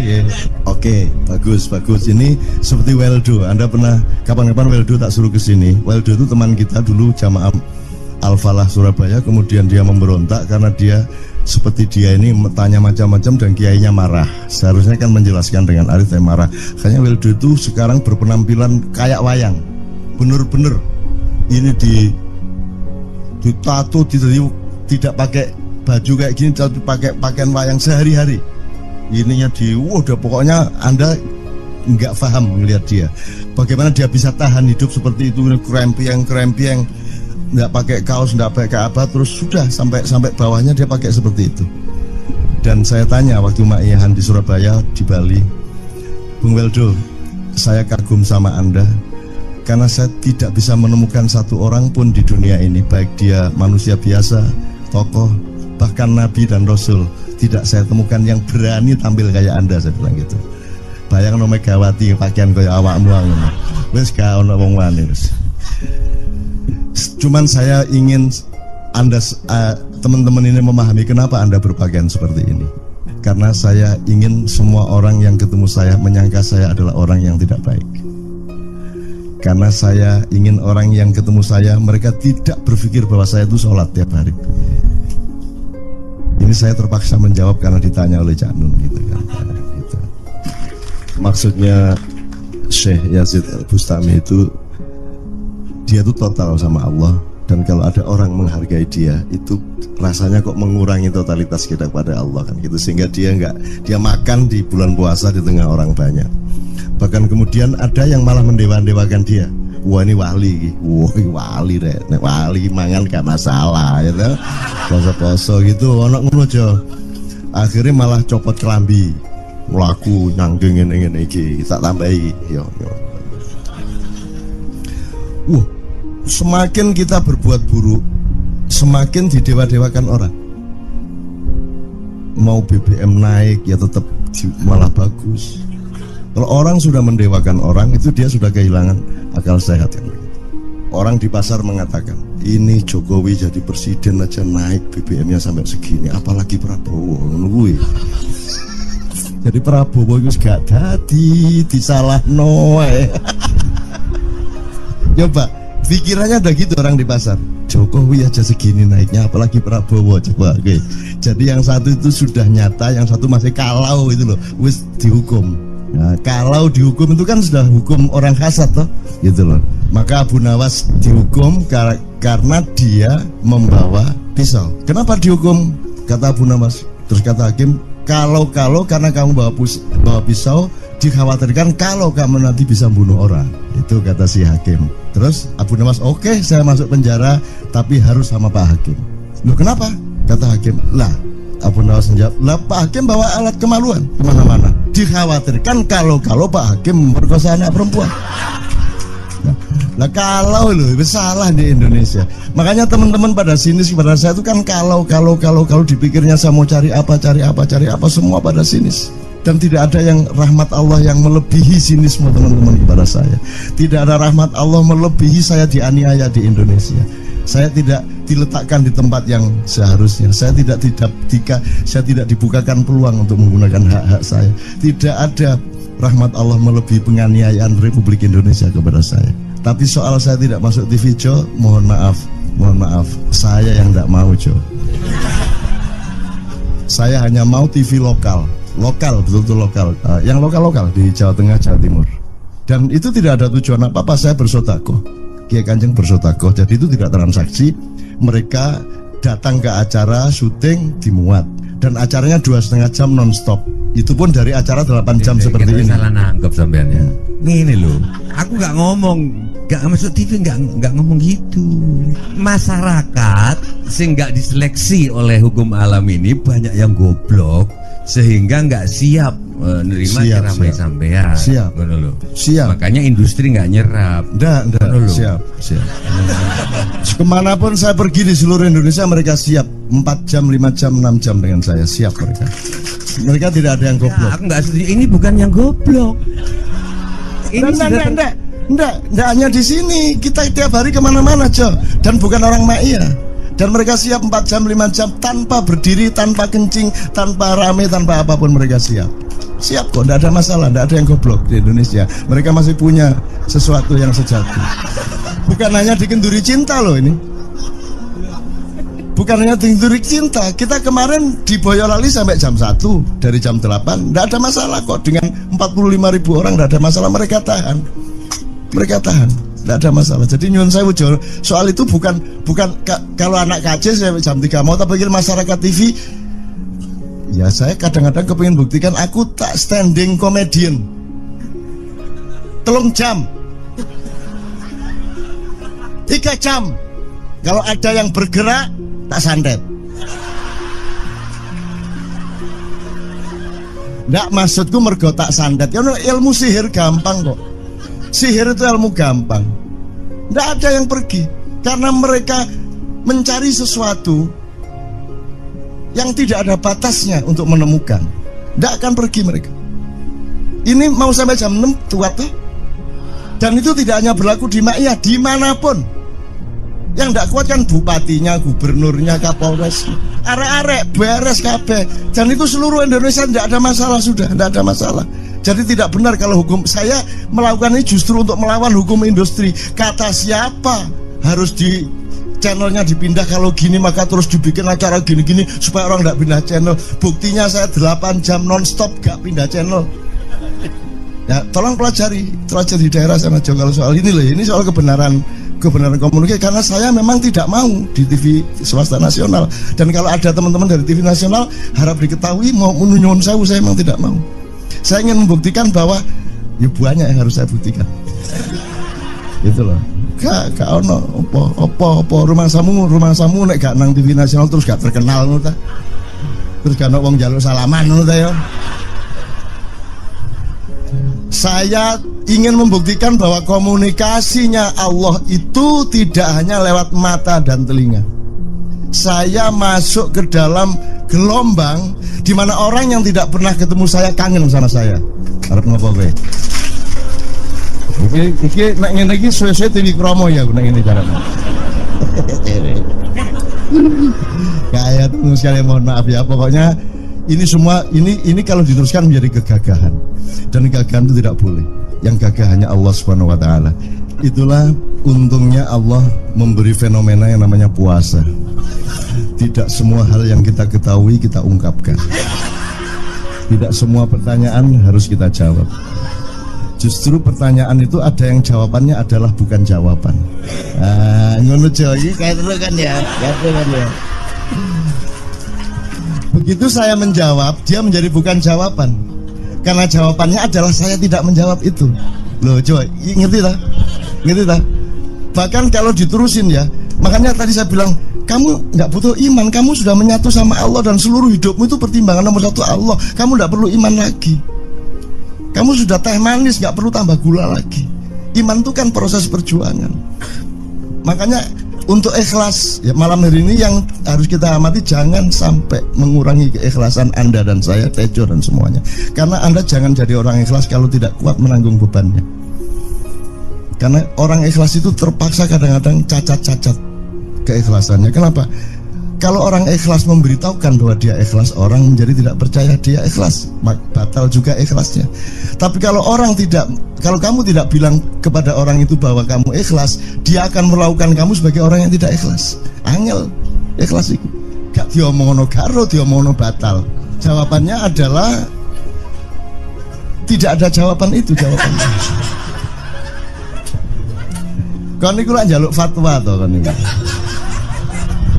Oke, bagus. Ini seperti Weldo. Anda pernah kapan-kapan Weldo tak suruh ke sini. Weldo itu teman kita dulu jamaah Al-Falah Surabaya, kemudian dia memberontak karena dia seperti dia ini tanya macam-macam dan kiainya marah. Seharusnya kan menjelaskan dengan arif yang marah. Kayaknya Weldo itu sekarang berpenampilan kayak wayang. Bener-bener ini ditato, tidak pakai baju kayak gini, tapi pakai pakaian wayang sehari-hari. Ininya udah pokoknya Anda nggak paham melihat dia. Bagaimana dia bisa tahan hidup seperti itu, krempieng, nggak pakai kaos, nggak pakai apa, terus sudah sampai bawahnya dia pakai seperti itu. Dan saya tanya waktu Ma'iyahan di Surabaya, di Bali, Bung Weldo, saya kagum sama Anda karena saya tidak bisa menemukan satu orang pun di dunia ini, baik dia manusia biasa, tokoh, bahkan Nabi dan Rasul, tidak saya temukan yang berani tampil kayak Anda. Saya bilang gitu. Bayang no Megawati pakaian kayak awakmu ngono. Wis gak ono wong wani wis. Cuman saya ingin Anda teman-teman ini memahami kenapa Anda berpakaian seperti ini. Karena saya ingin semua orang yang ketemu saya menyangka saya adalah orang yang tidak baik. Karena saya ingin orang yang ketemu saya, mereka tidak berpikir bahwa saya itu sholat tiap hari. Ini saya terpaksa menjawab karena ditanya oleh Cak Nun gitu kan. Gitu. Maksudnya Syekh Yazid Bustami itu, dia itu total sama Allah, dan kalau ada orang menghargai dia itu rasanya kok mengurangi totalitas kita kepada Allah kan gitu, sehingga dia makan di bulan puasa di tengah orang banyak. Bahkan kemudian ada yang malah mendewa-dewakan dia. Wah ini wali, wali deh, nek wali mangan gak masalah, ya gitu. Poso-poso gitu, ono ngono aja. Akhirnya malah copot kelambi, mlaku nyanggeng ngene iki, tak tambahi, yo. Semakin kita berbuat buruk, semakin didewa-dewakan orang. Mau BBM naik ya tetap malah bagus. Kalau orang sudah mendewakan orang, itu dia sudah kehilangan akal sehat kan. Orang di pasar mengatakan, ini Jokowi jadi presiden aja naik BBM-nya sampai segini, apalagi Prabowo nungguin. Jadi Prabowo itu gak dadi disalahno. Coba pikirannya udah gitu orang di pasar. Jokowi aja segini naiknya, apalagi Prabowo, coba. Oke. Jadi yang satu itu sudah nyata, yang satu masih kalau itu loh, wis dihukum. Nah, kalau dihukum itu kan sudah hukum orang kasat toh, gitu loh. Maka Abu Nawas dihukum karena dia membawa pisau. Kenapa dihukum? Kata Abu Nawas. Terus kata hakim, kalau karena kamu bawa pisau, dikhawatirkan kalau kamu nanti bisa bunuh orang. Itu kata si hakim. Terus Abu Nawas, oke, saya masuk penjara, tapi harus sama Pak Hakim. Loh kenapa? Kata hakim, lah Abu Nawas menjawab, lah Pak Hakim bawa alat kemaluan kemana-mana. Dikhawatirkan kalau Pak Hakim memperkosa anak perempuan. Nah kalau loh, salah di Indonesia. Makanya teman-teman pada sinis pada saya itu kan kalau dipikirnya saya mau cari apa, semua pada sinis. Dan tidak ada yang rahmat Allah yang melebihi sinisme teman-teman kepada saya. Tidak ada rahmat Allah melebihi saya dianiaya di Indonesia. Saya tidak diletakkan di tempat yang seharusnya. Saya tidak dibukakan peluang untuk menggunakan hak-hak saya. Tidak ada rahmat Allah melebihi penganiayaan Republik Indonesia kepada saya. Tapi soal saya tidak masuk TV, Jo, mohon maaf, saya yang tidak mau, Jo. Saya hanya mau TV lokal, betul-betul lokal, yang lokal di Jawa Tengah, Jawa Timur. Dan itu tidak ada tujuan apa-apa, saya bersodakoh. Kiai Kanjeng bersodakoh, jadi itu tidak transaksi. Mereka datang ke acara syuting dimuat, dan acaranya 2,5 jam non-stop. Itu pun dari acara 8 jam seperti ini. Salah nangkep sampean ya. Ini loh, aku nggak ngomong, nggak masuk TV, nggak ngomong gitu. Masyarakat sing nggak diseleksi oleh hukum alam ini banyak yang goblok sehingga nggak siap menerima ceramah sampean. Siap. Makanya industri nggak nyerap. Siap. Kemanapun saya pergi di seluruh Indonesia, mereka siap 4 jam, 5 jam, 6 jam dengan saya. Siap mereka. Mereka tidak ada yang goblok. Aku nggak setuju. Ini bukan yang goblok. Enggak hanya di sini. Kita tiap hari kemana-mana, Jo. Dan bukan orang Ma'iyah. Dan mereka siap 4 jam, 5 jam tanpa berdiri, tanpa kencing, tanpa rame, tanpa apapun mereka siap. Siap kok, tidak ada masalah, tidak ada yang goblok di Indonesia. Mereka masih punya sesuatu yang sejati. Bukan hanya dikenduri cinta loh ini. Bukan hanya dikenduri cinta. Kita kemarin di Boyolali sampai jam 1, dari jam 8. Tidak ada masalah kok, dengan 45.000 orang tidak ada masalah. Mereka tahan. Tidak ada masalah. Jadi nyuwun sewu, soal itu bukan kalau anak KJ sampai jam 3 mau tapi masyarakat TV. Ya saya kadang-kadang kepingin buktikan aku tak standing comedian 3 jam 3 jam. Kalau ada yang bergerak tak santet. Nggak, maksudku mergo tak santet. Ya ilmu sihir gampang kok. Sihir itu ilmu gampang. Nggak ada yang pergi karena mereka mencari sesuatu yang tidak ada batasnya untuk menemukan. Nggak akan pergi mereka. Ini mau sampai jam 6 tuat tuh. Dan itu tidak hanya berlaku di Ma'iyah, dimanapun. Yang nggak kuat kan bupatinya, gubernurnya, kapolres, arek-arek beres kabeh. Dan itu seluruh Indonesia tidak ada masalah, sudah tidak ada masalah. Jadi tidak benar kalau hukum, saya melakukan ini justru untuk melawan hukum industri. Kata siapa harus di channelnya dipindah, kalau gini maka terus dibikin acara gini-gini supaya orang tidak pindah channel. Buktinya saya 8 jam non-stop gak pindah channel. Ya tolong pelajari di daerah sana Jo, kalau soal ini loh, ini soal kebenaran komunikasi. Karena saya memang tidak mau di TV swasta nasional. Dan kalau ada teman-teman dari TV nasional harap diketahui mau nyuwun sewu, saya memang tidak mau. Saya ingin membuktikan bahwa ya banyak yang harus saya buktikan. Gitu loh. Gak ono apa rumah samu nek gak nang TV nasional terus gak terkenal ngono ta. Terus gak ono wong njaluk salaman ngono ta ya. Saya ingin membuktikan bahwa komunikasinya Allah itu tidak hanya lewat mata dan telinga. Saya masuk ke dalam gelombang di mana orang yang tidak pernah ketemu saya kangen sama saya. Harap ngopo kowe? Iki nek ngene iki suwe-suwe TV Kromo ya nek ngene carane. Kayak tunggu sekali, mohon maaf ya. Pokoknya ini semua ini kalau diteruskan menjadi kegagahan. Dan kegagahan itu tidak boleh. Yang gagah hanya Allah Subhanahu wa taala. Itulah untungnya Allah memberi fenomena yang namanya puasa. Tidak semua hal yang kita ketahui kita ungkapkan. Tidak semua pertanyaan harus kita jawab. Justru pertanyaan itu ada yang jawabannya adalah bukan jawaban. Ngono iki kayak kan ya. Begitu saya menjawab, dia menjadi bukan jawaban. Karena jawabannya adalah saya tidak menjawab itu. Loh, coba ngerti tak? Ngerti tak? Bahkan kalau diterusin ya, makanya tadi saya bilang, kamu nggak butuh iman, kamu sudah menyatu sama Allah dan seluruh hidupmu itu pertimbangan nomor 1 Allah. Kamu nggak perlu iman lagi. Kamu sudah teh manis, nggak perlu tambah gula lagi. Iman itu kan proses perjuangan. Makanya untuk ikhlas ya, malam hari ini yang harus kita amati, jangan sampai mengurangi keikhlasan Anda dan saya, Tejo dan semuanya. Karena Anda jangan jadi orang ikhlas kalau tidak kuat menanggung bebannya. Karena orang ikhlas itu terpaksa kadang-kadang cacat-cacat. keikhlasannya. Kenapa? Kalau orang ikhlas memberitahukan bahwa dia ikhlas, orang menjadi tidak percaya dia ikhlas, batal juga ikhlasnya. Tapi kalau kamu tidak bilang kepada orang itu bahwa kamu ikhlas, dia akan melakukan kamu sebagai orang yang tidak ikhlas. Angel ikhlas itu gak diomongno karo, diomongno batal. Jawabannya adalah tidak ada jawaban itu jawabannya. Kon niku lak njaluk fatwa to kon niku.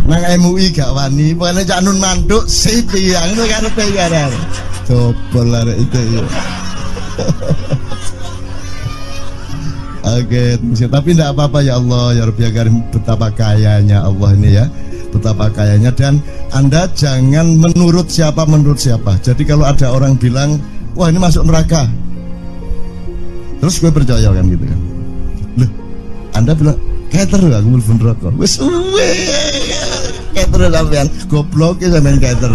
Nang MUI gak wani, pokoknya cak nun manduk sip ya, ngono karepe ya. Coba lah itu ya. Oke, tapi tidak apa-apa ya Allah, ya Rabbi ya Karim, betapa kayanya Allah ini ya, betapa kayanya. Dan Anda jangan menurut siapa. Jadi kalau ada orang bilang, wah ini masuk neraka, terus gue percaya kan gitu kan. Loh, Anda bilang kater aku mlebu neraka. Wis kater sampean, goblok ya sampean kater.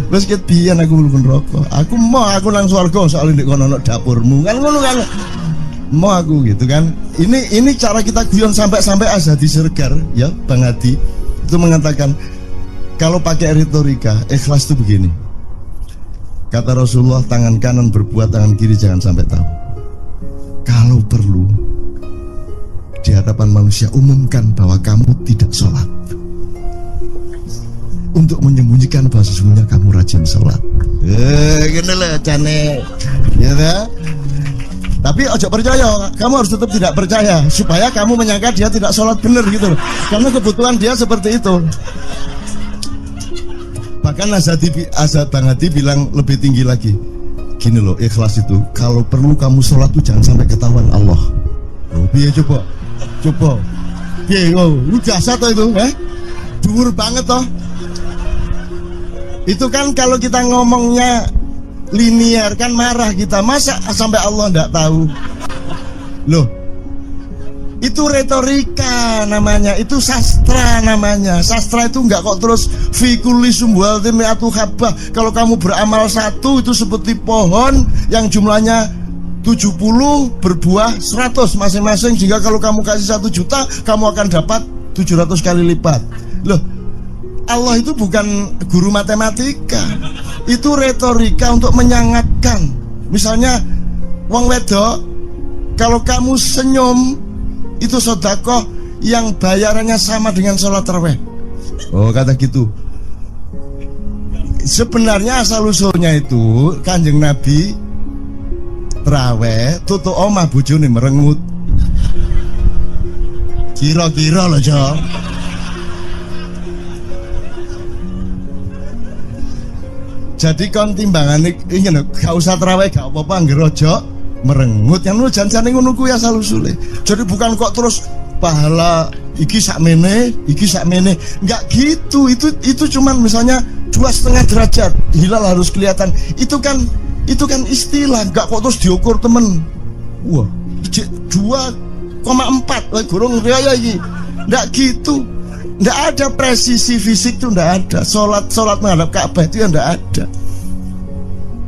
Wis ket biyen aku mlebu neraka. Aku nang swarga soal ndek kono ono dapurmu. Kan ngono kan. Mau aku gitu kan. Ini cara kita guyon sampai Azhadi Siregar ya, Bang Hadi itu mengatakan kalau pakai retorika ikhlas itu begini. Kata Rasulullah, tangan kanan berbuat, tangan kiri jangan sampai tahu. Kalau perlu di hadapan manusia umumkan bahwa kamu tidak sholat, untuk menyembunyikan bahwa sesungguhnya kamu rajin sholat. Gini lah cane, ya kan? Tapi ojo percaya, kamu harus tetap tidak percaya supaya kamu menyangka dia tidak sholat benar gitu loh. Karena kebutuhan dia seperti itu. Bahkan Bang Hadi bilang lebih tinggi lagi. Gini loh, ikhlas itu kalau perlu kamu sholat tuh jangan sampai ketahuan Allah. Oh, biar coba. Biar, lu jasa toh itu, dhuwur banget toh. Itu kan kalau kita ngomongnya linear kan marah kita, masa sampai Allah enggak tahu. Loh, itu retorika namanya, itu sastra namanya. Sastra itu enggak kok terus fikuli sumbual timiatu habah. Kalau kamu beramal satu itu seperti pohon yang jumlahnya 70 berbuah 100 masing-masing, sehingga kalau kamu kasih 1 juta kamu akan dapat 700 kali lipat. Loh, Allah itu bukan guru matematika. Itu retorika untuk menyangatkan. Misalnya wong wedok, kalau kamu senyum itu sedekah yang bayarannya sama dengan sholat tarawih. Oh, kata gitu. Sebenarnya asal usulnya itu Kanjeng Nabi tarawih tutuk omah bojone merengut. Kira-kira loh, Jo. Jadi kon timbangan ini gak usah terawih gak apa-apa, ngerojo merengut yang lu janjane ngono kuwi asal usule. Jadi bukan kok terus pahala iki sakmene enggak gitu. Itu cuman misalnya 2,5 derajat hilal harus kelihatan. Itu kan istilah, enggak kok terus diukur temen. Wah, 2,4 gorong riaya iki. Enggak gitu. Nggak ada presisi fisik tuh, nggak ada. Sholat menghadap Ka'bah itu ya nggak ada.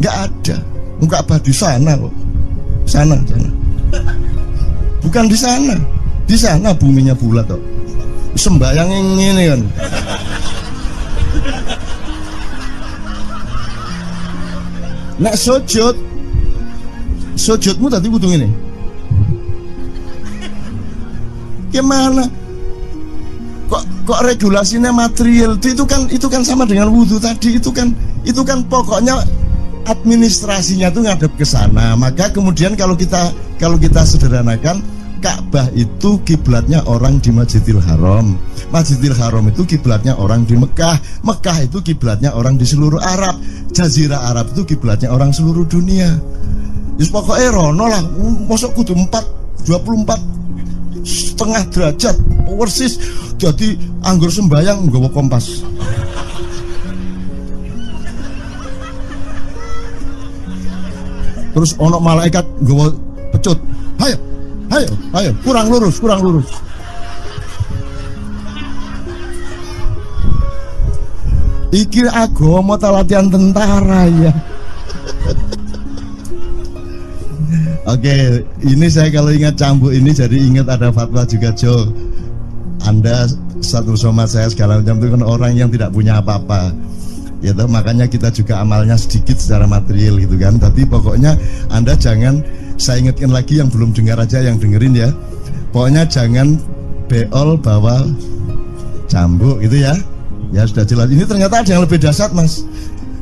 Nggak ada. Ka'bah di sana kok. Sana. Bukan di sana. Di sana buminya bulat kok. Sembayang ini kan. Nek sujudmu tadi butuh ini. Gimana? Kok regulasinya material itu kan sama dengan wudhu tadi. Itu kan pokoknya administrasinya tuh ngadep ke sana. Maka kemudian kalau kita sederhanakan, Ka'bah itu kiblatnya orang di Masjidil Haram. Masjidil Haram itu kiblatnya orang di Mekah. Mekah itu kiblatnya orang di seluruh Arab. Jazirah Arab itu kiblatnya orang seluruh dunia. Just pokoknya rono lah. Masuk kudu 24,5 derajat persis. Jadi anggur sembayang nggawa kompas. Terus ono malaikat nggawa pecut. Hayo, kurang lurus. Iki agama ta latihan tentara ya. Oke, ini saya kalau ingat cambuk ini jadi ingat ada fatwa juga, Jo. Anda satu somad saya segala macam itu kan orang yang tidak punya apa-apa. Ya toh, makanya kita juga amalnya sedikit secara material gitu kan. Tapi pokoknya Anda jangan, saya ingatkan lagi yang belum dengar aja, yang dengerin ya. Pokoknya jangan beol bawa cambuk gitu ya. Ya sudah jelas. Ini ternyata ada yang lebih dahsyat Mas.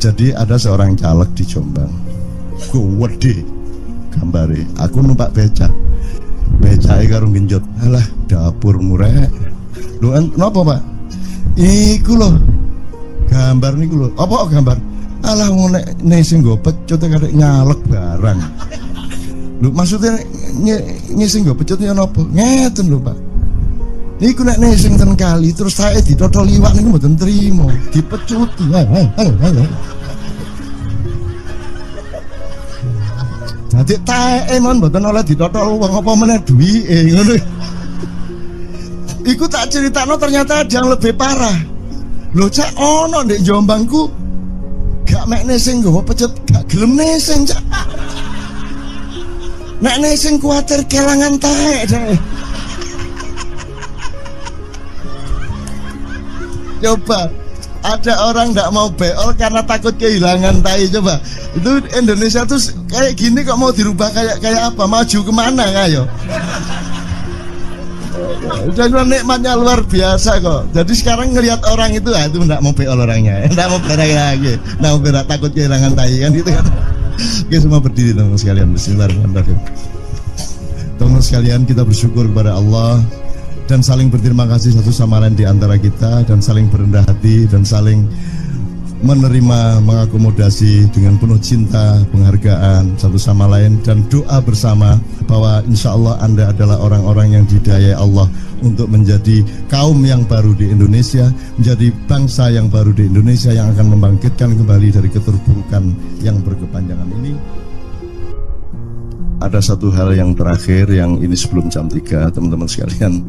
Jadi ada seorang caleg di Jombang. Gede gambare. Aku numpak becak. Becake karo genjot. Alah dapur murek. Lho napa Pak? Iku lho. Gambar niku lho. Apa gambar? Alah ngono nek sing nggo pecut karek nyalek barang. Lho maksudnya sing nggo pecut ya napa? Ngeten lho Pak. Niku nek sing ten kali terus saya ditotol liwak niku mboten trimo, dipecuti. Dadi taeke mon mboten oleh ditotol wong apa meneh duwike ngono. Iku tak critakno ternyata ada yang lebih parah. Lho cak ono ndek Jombangku gak mek nesing nggawa pecut gak gelem nesing cak. Nek nesing kuwatir kelangan taek deh. Coba ada orang nggak mau beol karena takut kehilangan tai. Coba itu Indonesia tuh kayak gini kok mau dirubah kayak apa? Maju kemana ayo? Udah nikmatnya luar biasa kok. Jadi sekarang ngelihat orang itu itu nggak mau beol orangnya, nggak mau berak lagi, nggak mau berak takut kehilangan tai kan gitu kan? Oke semua berdiri teman-teman sekalian. Bismillahirrahmanirrahim. Teman-teman sekalian kita bersyukur kepada Allah dan saling berterima kasih satu sama lain di antara kita, dan saling berendah hati dan saling menerima, mengakomodasi dengan penuh cinta, penghargaan satu sama lain, dan doa bersama bahwa insya Allah Anda adalah orang-orang yang didayai Allah untuk menjadi kaum yang baru di Indonesia, menjadi bangsa yang baru di Indonesia yang akan membangkitkan kembali dari keterpurukan yang berkepanjangan ini. Ada satu hal yang terakhir yang ini sebelum jam 3 teman-teman sekalian.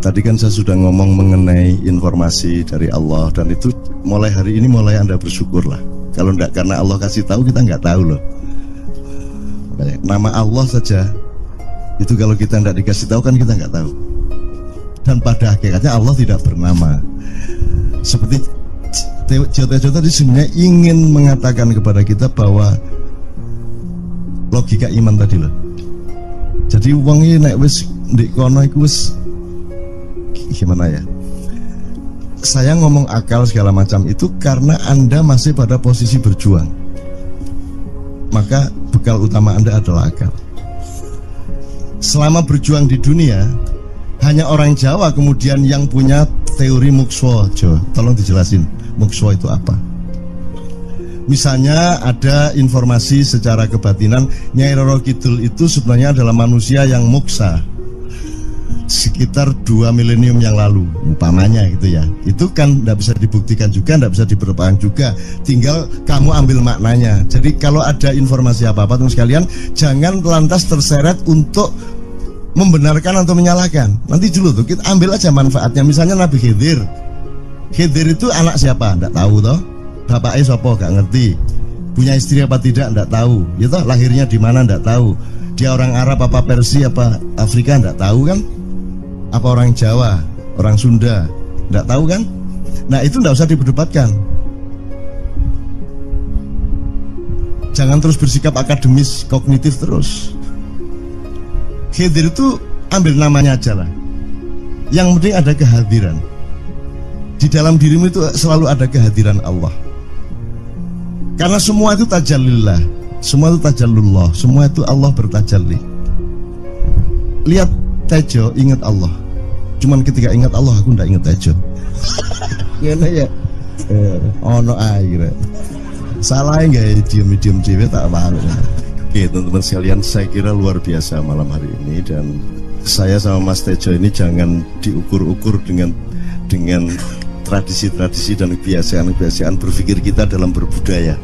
Tadi kan saya sudah ngomong mengenai informasi dari Allah, dan itu mulai hari ini mulai Anda bersyukurlah. Kalau enggak karena Allah kasih tahu kita nggak tahu loh. Nama Allah saja itu kalau kita enggak dikasih tahu kan kita nggak tahu. Dan pada hakikatnya Allah tidak bernama. Seperti Joto tadi sebenarnya ingin mengatakan kepada kita bahwa logika iman tadi loh. Jadi wong iki nek wis ndek kono iku wis gimana ya? Saya ngomong akal segala macam itu karena Anda masih pada posisi berjuang. Maka bekal utama Anda adalah akal. Selama berjuang di dunia, hanya orang Jawa kemudian yang punya teori mukswa. Tolong dijelasin, mukswa itu apa? Misalnya ada informasi secara kebatinan Nyai Roro Kidul itu sebenarnya adalah manusia yang muksa sekitar 2 milenium yang lalu umpamanya gitu ya. Itu kan tidak bisa dibuktikan juga, tidak bisa diperpanjang juga, tinggal kamu ambil maknanya. Jadi kalau ada informasi apa-apa teman sekalian, jangan lantas terseret untuk membenarkan atau menyalahkan. Nanti dulu tuh kita ambil aja manfaatnya. Misalnya Nabi Khidir itu anak siapa? Tidak tahu toh. Bapaknya sopo gak ngerti, punya istri apa tidak enggak tahu, ya toh, lahirnya di mana enggak tahu, dia orang Arab apa Persia apa Afrika enggak tahu kan, apa orang Jawa, orang Sunda enggak tahu kan. Nah itu enggak usah diperdebatkan. Jangan terus bersikap akademis kognitif terus. Khidir itu ambil namanya aja lah, yang penting ada kehadiran. Di dalam dirimu itu selalu ada kehadiran Allah. Karena semua itu tajallillah, semua itu tajallullah, semua itu Allah bertajalli. Lihat Tejo, ingat Allah. Cuman ketika ingat Allah, aku ndak ingat Tejo. Gimana ya? Ono air. Salah nggak diem cewek tak paham. Oke teman-teman sekalian, saya kira luar biasa malam hari ini, dan saya sama Mas Tejo ini jangan diukur-ukur dengan tradisi-tradisi dan kebiasaan-kebiasaan berpikir kita dalam berbudaya.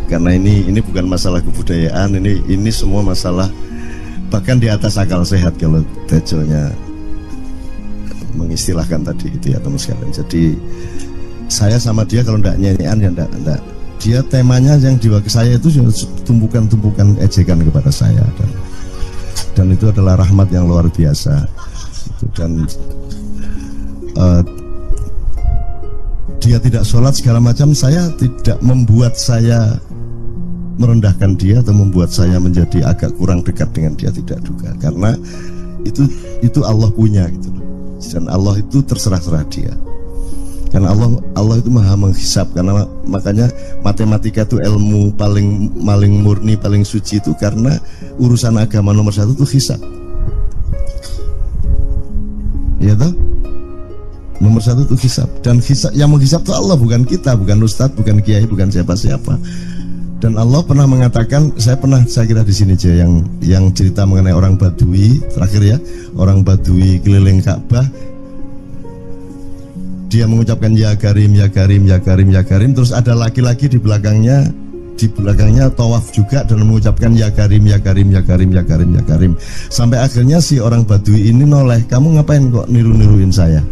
Karena ini bukan masalah kebudayaan, ini semua masalah bahkan di atas akal sehat kalau Tejonya mengistilahkan tadi itu ya teman sekalian. Jadi saya sama dia kalau enggak nyanyian ya enggak. Dia temanya yang diwakili saya itu tumpukan ejekan kepada saya, dan itu adalah rahmat yang luar biasa. Dan dia tidak sholat segala macam, saya tidak membuat saya merendahkan dia atau membuat saya menjadi agak kurang dekat dengan dia, tidak juga, karena itu Allah punya gitu loh. Dan Allah itu terserah-serah dia, karena Allah itu maha menghisab. Karena makanya matematika itu ilmu paling murni, paling suci itu, karena urusan agama nomor satu itu hisab, ya toh. Nomor satu itu hisab, dan hisab, yang menghisab itu Allah, bukan kita, bukan ustadz, bukan kiai, bukan siapa-siapa. Dan Allah pernah mengatakan, saya kira di sini aja yang cerita mengenai orang Badui terakhir ya, orang Badui keliling Ka'bah, dia mengucapkan ya Karim, ya Karim, ya Karim, ya Karim, terus ada laki-laki di belakangnya tawaf juga dan mengucapkan ya Karim, ya Karim, ya Karim, ya Karim, ya Karim, sampai akhirnya si orang Badui ini noleh, kamu ngapain kok niru-niruin saya?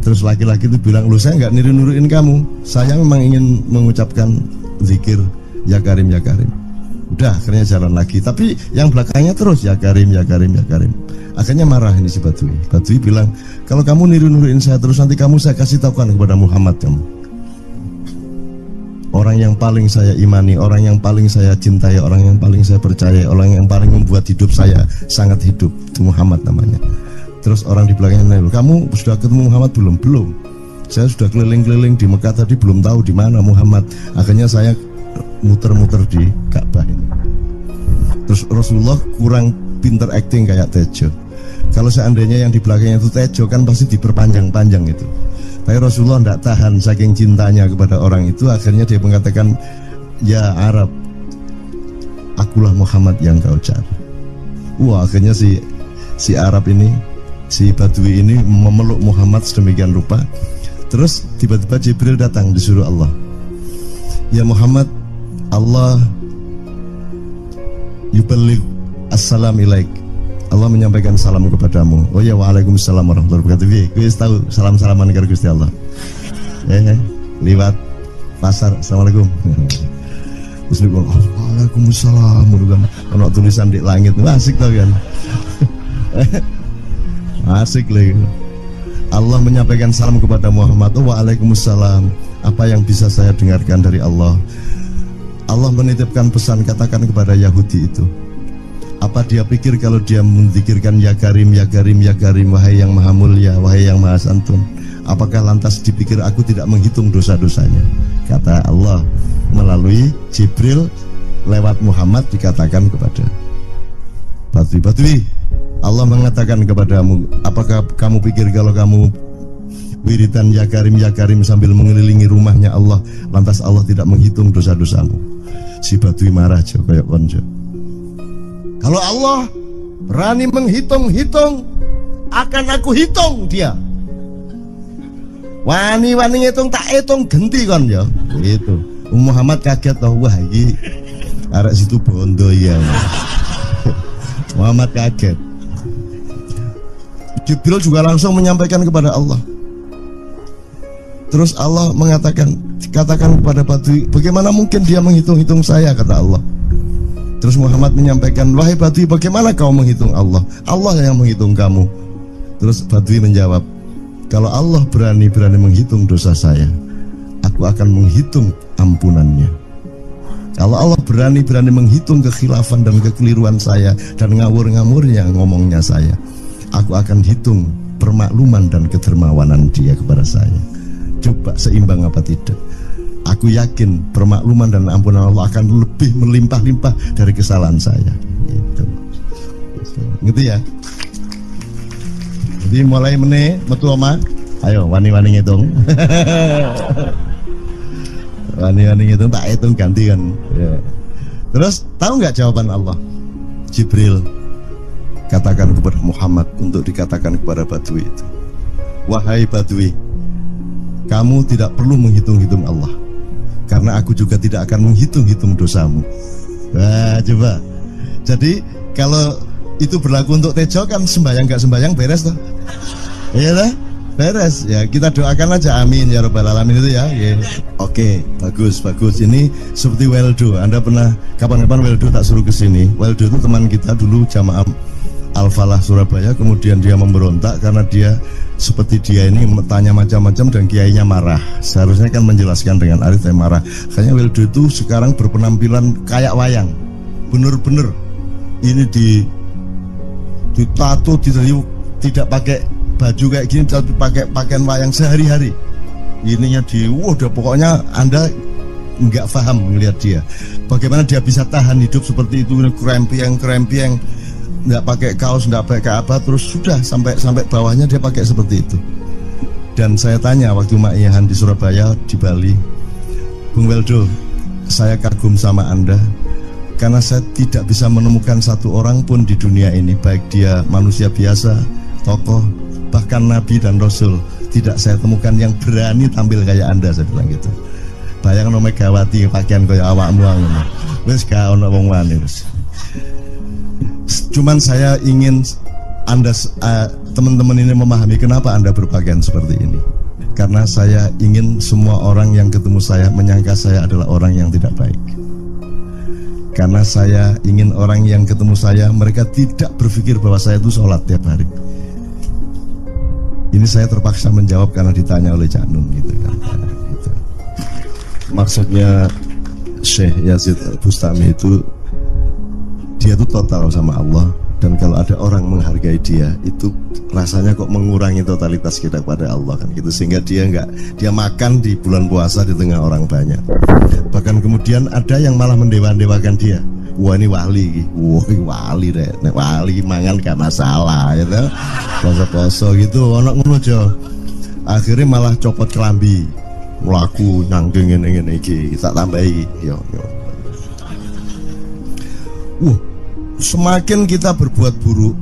Terus laki-laki itu bilang, loh saya nggak niru-niruin kamu, saya memang ingin mengucapkan zikir ya Karim, ya Karim. Udah, akhirnya jalan lagi, tapi yang belakangnya terus ya Karim, ya Karim, ya Karim. Akhirnya marah ini si Badui. Badui bilang, kalau kamu niru-niruin saya terus, nanti saya kasih tahukan kepada Muhammad kamu. Orang yang paling saya imani, orang yang paling saya cintai, orang yang paling saya percaya, orang yang paling membuat hidup saya sangat hidup, itu Muhammad namanya. Terus orang di belakangnya nanya, kamu sudah ketemu Muhammad belum? Belum. Saya sudah keliling-keliling di Mekah tadi, belum tahu di mana Muhammad. Akhirnya saya muter-muter di Ka'bah ini. Terus Rasulullah kurang pinter acting kayak Tejo. Kalau seandainya yang di belakangnya itu Tejo, kan pasti diperpanjang-panjang itu. Tapi Rasulullah tidak tahan, saking cintanya kepada orang itu, akhirnya dia mengatakan, ya Arab, akulah Muhammad yang kau cari. Wah, akhirnya si Arab ini, si Badui ini memeluk Muhammad sedemikian rupa. Terus tiba-tiba Jibril datang, disuruh Allah, ya Muhammad, Allah yuballigh assalam ilaik, Allah menyampaikan salam kepadamu. Oh ya, waalaikumsalam warahmatullahi wabarakatuh. Gue tahu salam-salaman karo Gusti Allah. Liwat pasar, assalamualaikum. Terus gue, waalaikumsalam. Ono tulisan di langit, asik tau kan? Asik lagi. Allah menyampaikan salam kepada Muhammad. Oh, waalaikumsalam. Apa yang bisa saya dengarkan dari Allah? Allah menitipkan pesan, katakan kepada Yahudi itu, apa dia pikir kalau dia menzikirkan ya Karim, ya Karim, ya Karim, wahai yang maha mulia, wahai yang maha santun, apakah lantas dipikir aku tidak menghitung dosa-dosanya? Kata Allah melalui Jibril lewat Muhammad, dikatakan kepada Badui, Allah mengatakan kepadamu, apakah kamu pikir kalau kamu wiridan ya Karim sambil mengelilingi rumahnya Allah, lantas Allah tidak menghitung dosa-dosamu? Si Badui marah jo, kayak konjo. Kalau Allah berani menghitung-hitung, akan aku hitung dia. Wani-wani ngitung tak hitung genti kon ya. Gitu. Muhammad kaget toh, wah iki arek situ bondo ya. Muhammad kaget. Jibril juga langsung menyampaikan kepada Allah. Terus Allah mengatakan, katakan kepada Badui, bagaimana mungkin dia menghitung-hitung saya, kata Allah. Terus Muhammad menyampaikan, wahai Badui, bagaimana kau menghitung Allah? Allah yang menghitung kamu. Terus Badui menjawab, kalau Allah berani menghitung dosa saya, aku akan menghitung ampunannya. Kalau Allah berani menghitung kekhilafan dan kekeliruan saya dan ngawur-ngawurnya ngomongnya saya, aku akan hitung permakluman dan kedermawanan dia kepada saya. Coba seimbang apa tidak? Aku yakin permakluman dan ampunan Allah akan lebih melimpah-limpah dari kesalahan saya. Gitu ya. Jadi mulai metu oma, ayo wani-wani ngitung. Wani-wani ngitung, tak hitung ganti kan. Ya. Terus tahu nggak jawaban Allah? Jibril katakan kepada Muhammad untuk dikatakan kepada Badui itu, wahai Badui, kamu tidak perlu menghitung-hitung Allah, karena aku juga tidak akan menghitung-hitung dosamu. Wah, coba. Jadi kalau itu berlaku untuk Tejo, kan sembahyang gak sembahyang beres toh? Iya lah, beres. Ya kita doakan aja, amin ya robbal alamin itu ya. Oke, bagus. Ini seperti Weldo. Anda pernah kapan-kapan Weldo tak suruh ke sini? Weldo itu teman kita dulu jamaah Al-Falah Surabaya, kemudian dia memberontak karena dia seperti dia ini tanya macam-macam dan kiainya marah. Seharusnya kan menjelaskan dengan arif, tapi marah. Kayaknya Wildo itu sekarang berpenampilan kayak wayang, bener-bener ini ditato, tidak pakai baju kayak gini, tapi pakai pakaian wayang sehari-hari. Ininya udah pokoknya Anda nggak paham melihat dia. Bagaimana dia bisa tahan hidup seperti itu, krempieng, nggak pakai kaos, nggak pakai apa, terus sudah sampai bawahnya dia pakai seperti itu. Dan saya tanya waktu Ma'iyahan di Surabaya, di Bali, Bung Weldo, saya kagum sama Anda karena saya tidak bisa menemukan satu orang pun di dunia ini, baik dia manusia biasa, tokoh, bahkan Nabi dan Rasul, tidak saya temukan yang berani tampil kayak Anda. Saya bilang gitu. Bayang no Megawati pakaian kayak awakmu ngono. Wis gak ono wong wani wis. Cuman saya ingin Anda teman-teman ini memahami kenapa Anda berpakaian seperti ini. Karena saya ingin semua orang yang ketemu saya menyangka saya adalah orang yang tidak baik. Karena saya ingin orang yang ketemu saya, mereka tidak berpikir bahwa saya itu sholat tiap hari. Ini saya terpaksa menjawab karena ditanya oleh Cak Nun gitu kan. Gitu. Maksudnya Syekh Yazid Bustami itu, dia itu total sama Allah, dan kalau ada orang menghargai dia itu rasanya kok mengurangi totalitas kita kepada Allah kan gitu, sehingga dia makan di bulan puasa di tengah orang banyak. Bahkan kemudian ada yang malah mendewa-dewakan dia. Wah ini wali, wali deh, nek wali mangan gak masalah gitu, poso-poso gitu, anak ngono aja. Akhirnya malah copot kelambi, melaku nyangking ngene iki, tak tambahi, yo. Semakin kita berbuat buruk,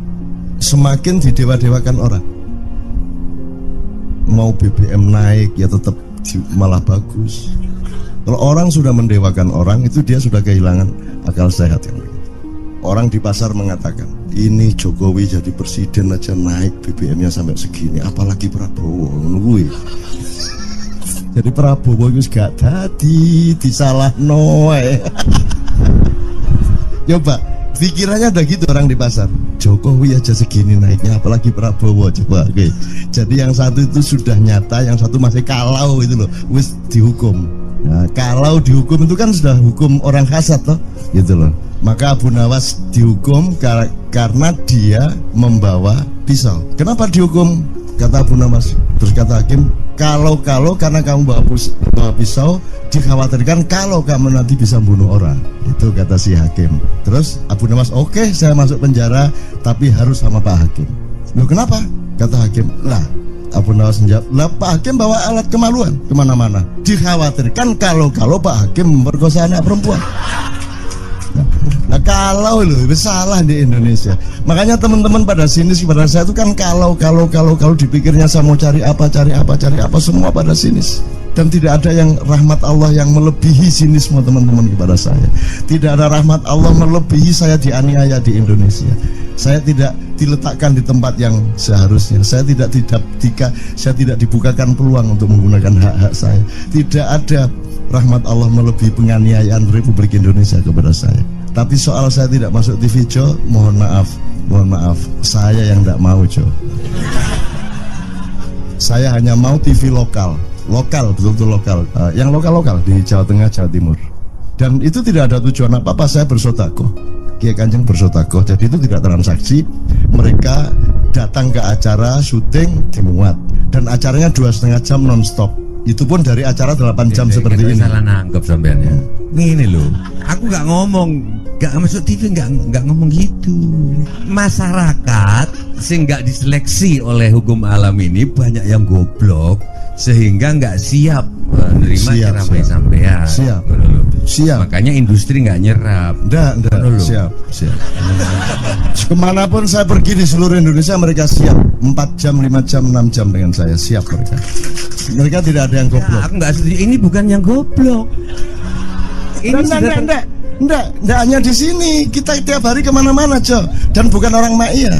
semakin didewa-dewakan orang. Mau BBM naik ya tetap malah bagus. Kalau orang sudah mendewakan orang, itu dia sudah kehilangan akal sehat yang begitu. Orang di pasar mengatakan, ini Jokowi jadi presiden aja naik BBM-nya sampai segini, apalagi Prabowo nungguin. Jadi Prabowo itu gak tadi disalah noe. Coba pikirannya ada gitu orang di pasar. Jokowi aja segini naiknya, apalagi Prabowo, coba. Oke. Jadi yang satu itu sudah nyata, yang satu masih kalau itu loh, wis dihukum. Nah, kalau dihukum itu kan sudah hukum orang hasad toh, gitu loh. Maka Abu Nawas dihukum karena dia membawa pisau. Kenapa dihukum? Kata Abu Nawas. Terus kata hakim, kalau karena kamu bawa pisau, dikhawatirkan kalau kamu nanti bisa bunuh orang. Itu kata si hakim. Terus Abu Nawas, oke, saya masuk penjara, tapi harus sama Pak Hakim. Loh kenapa? Kata hakim, lah Abu Nawas menjawab, lah Pak Hakim bawa alat kemaluan kemana-mana. Dikhawatirkan kalau Pak Hakim memperkosa anak perempuan. Nah kalau loh, salah di Indonesia. Makanya teman-teman pada sinis pada saya itu kan kalau dipikirnya saya mau cari apa, semua pada sinis. Dan tidak ada yang rahmat Allah yang melebihi sinisme teman-teman kepada saya. Tidak ada rahmat Allah melebihi saya dianiaya di Indonesia. Saya tidak diletakkan di tempat yang seharusnya. Saya tidak dibukakan peluang untuk menggunakan hak-hak saya. Tidak ada rahmat Allah melebihi penganiayaan Republik Indonesia kepada saya. Tapi soal saya tidak masuk TV, Jo, mohon maaf, saya yang tidak mau, Jo. Saya hanya mau TV lokal, betul-betul lokal, yang lokal di Jawa Tengah, Jawa Timur. Dan itu tidak ada tujuan apa-apa, saya bersodakoh. Kiai Kanjeng bersodakoh, jadi itu tidak transaksi. Mereka datang ke acara syuting dimuat, dan acaranya 2,5 jam non-stop. Itu pun dari acara 8 jam seperti ini. Salah nangkep sampean ya. Ini loh, aku nggak masuk TV nggak ngomong gitu. Masyarakat sing nggak diseleksi oleh hukum alam ini banyak yang goblok sehingga nggak siap menerima ceramah sampean. Siap. Makanya industri nggak nyerap. Nggak. Siap. Kemanapun saya pergi di seluruh Indonesia mereka siap. 4 jam, 5 jam, 6 jam dengan saya siap mereka. Mereka tidak ada yang goblok. Aku nggak setuju. Ini bukan yang goblok. Ini Enggak hanya di sini. Kita tiap hari kemana-mana, Jo. Dan bukan orang Ma'iyah.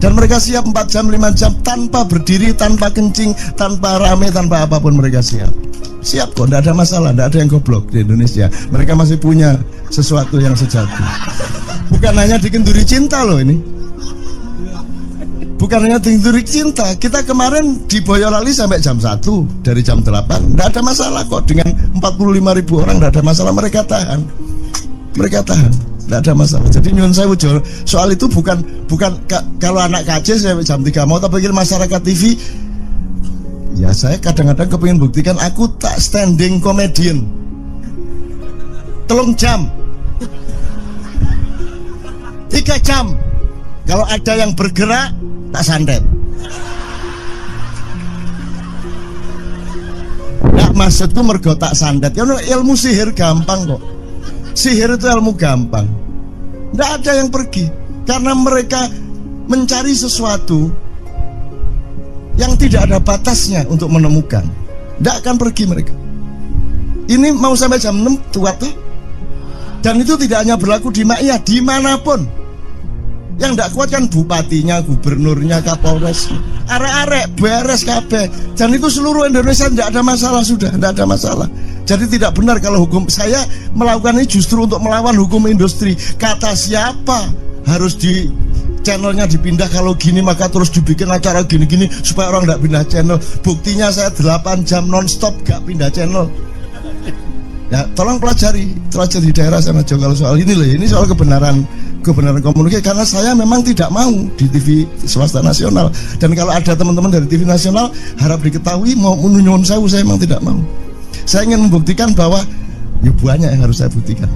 Dan mereka siap 4 jam, 5 jam tanpa berdiri, tanpa kencing, tanpa rame, tanpa apapun mereka siap. Siap kok, enggak ada masalah, enggak ada yang goblok di Indonesia. Mereka masih punya sesuatu yang sejati. Bukan hanya dikenduri cinta loh ini. bukan hanya tinggi cinta. Kita kemarin di Boyolali sampai jam 1, dari jam 8 tidak ada masalah kok. Dengan 45.000 orang tidak ada masalah, mereka tahan, tidak ada masalah. Jadi nyuwun sewu soal itu bukan kalau anak KJ sampai jam 3 mau tak pikir masyarakat TV. Ya saya kadang-kadang kepingin buktikan aku tak standing comedian 3 jam 3 jam. Kalau ada yang bergerak tak santet. Nah maksudku mergo tak santet ya, ilmu sihir gampang kok. Sihir itu ilmu gampang. Tidak ada yang pergi karena mereka mencari sesuatu yang tidak ada batasnya untuk menemukan. Tidak akan pergi mereka. Ini mau sampai jam 6 tuat tuh. Dan itu tidak hanya berlaku di Maia, dimanapun. Yang tidak kuat kan bupatinya, gubernurnya, kapolres, arek-arek beres kabeh. Dan itu seluruh Indonesia tidak ada masalah, sudah tidak ada masalah. Jadi tidak benar kalau hukum, saya melakukan ini justru untuk melawan hukum industri. Kata siapa harus di channelnya dipindah, kalau gini maka terus dibikin acara gini-gini supaya orang tidak pindah channel. Buktinya saya 8 jam non-stop gak pindah channel. Ya tolong pelajari di daerah sana juga kalau soal ini loh. Ini soal kebenaran komunikasi, karena saya memang tidak mau di TV swasta nasional. Dan kalau ada teman-teman dari TV nasional harap diketahui mau nyuwun sewu, saya memang tidak mau. Saya ingin membuktikan bahwa ya banyak yang harus saya buktikan.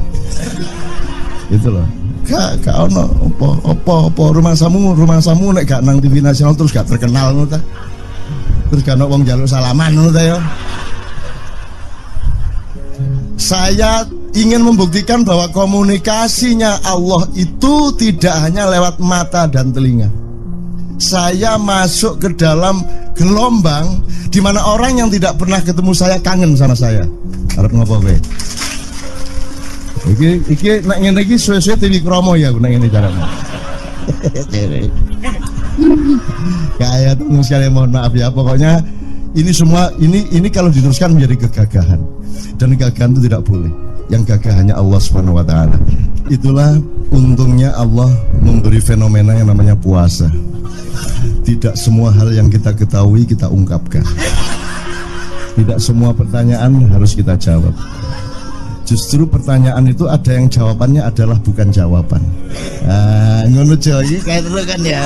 Itu loh. Gak ono apa rumah samu nek gak nang TV nasional terus gak terkenal ngono ta. Terus gak ono wong njaluk salaman ngono ta ya. Saya ingin membuktikan bahwa komunikasinya Allah itu tidak hanya lewat mata dan telinga. Saya masuk ke dalam gelombang di mana orang yang tidak pernah ketemu saya kangen sama saya. Arep ngopo kowe? Iki nek ngene iki suwe-suwe TV Kromo ya nek ngene carane. Kayak tunggu sekali, mohon maaf ya. Pokoknya ini semua ini kalau diteruskan menjadi kegagahan. Dan kegagahan itu tidak boleh. Yang gagah hanya Allah Subhanahu wa taala. Itulah untungnya Allah memberi fenomena yang namanya puasa. Tidak semua hal yang kita ketahui kita ungkapkan. Tidak semua pertanyaan harus kita jawab. Justru pertanyaan itu ada yang jawabannya adalah bukan jawaban. Ngono iki kayak terus kan ya.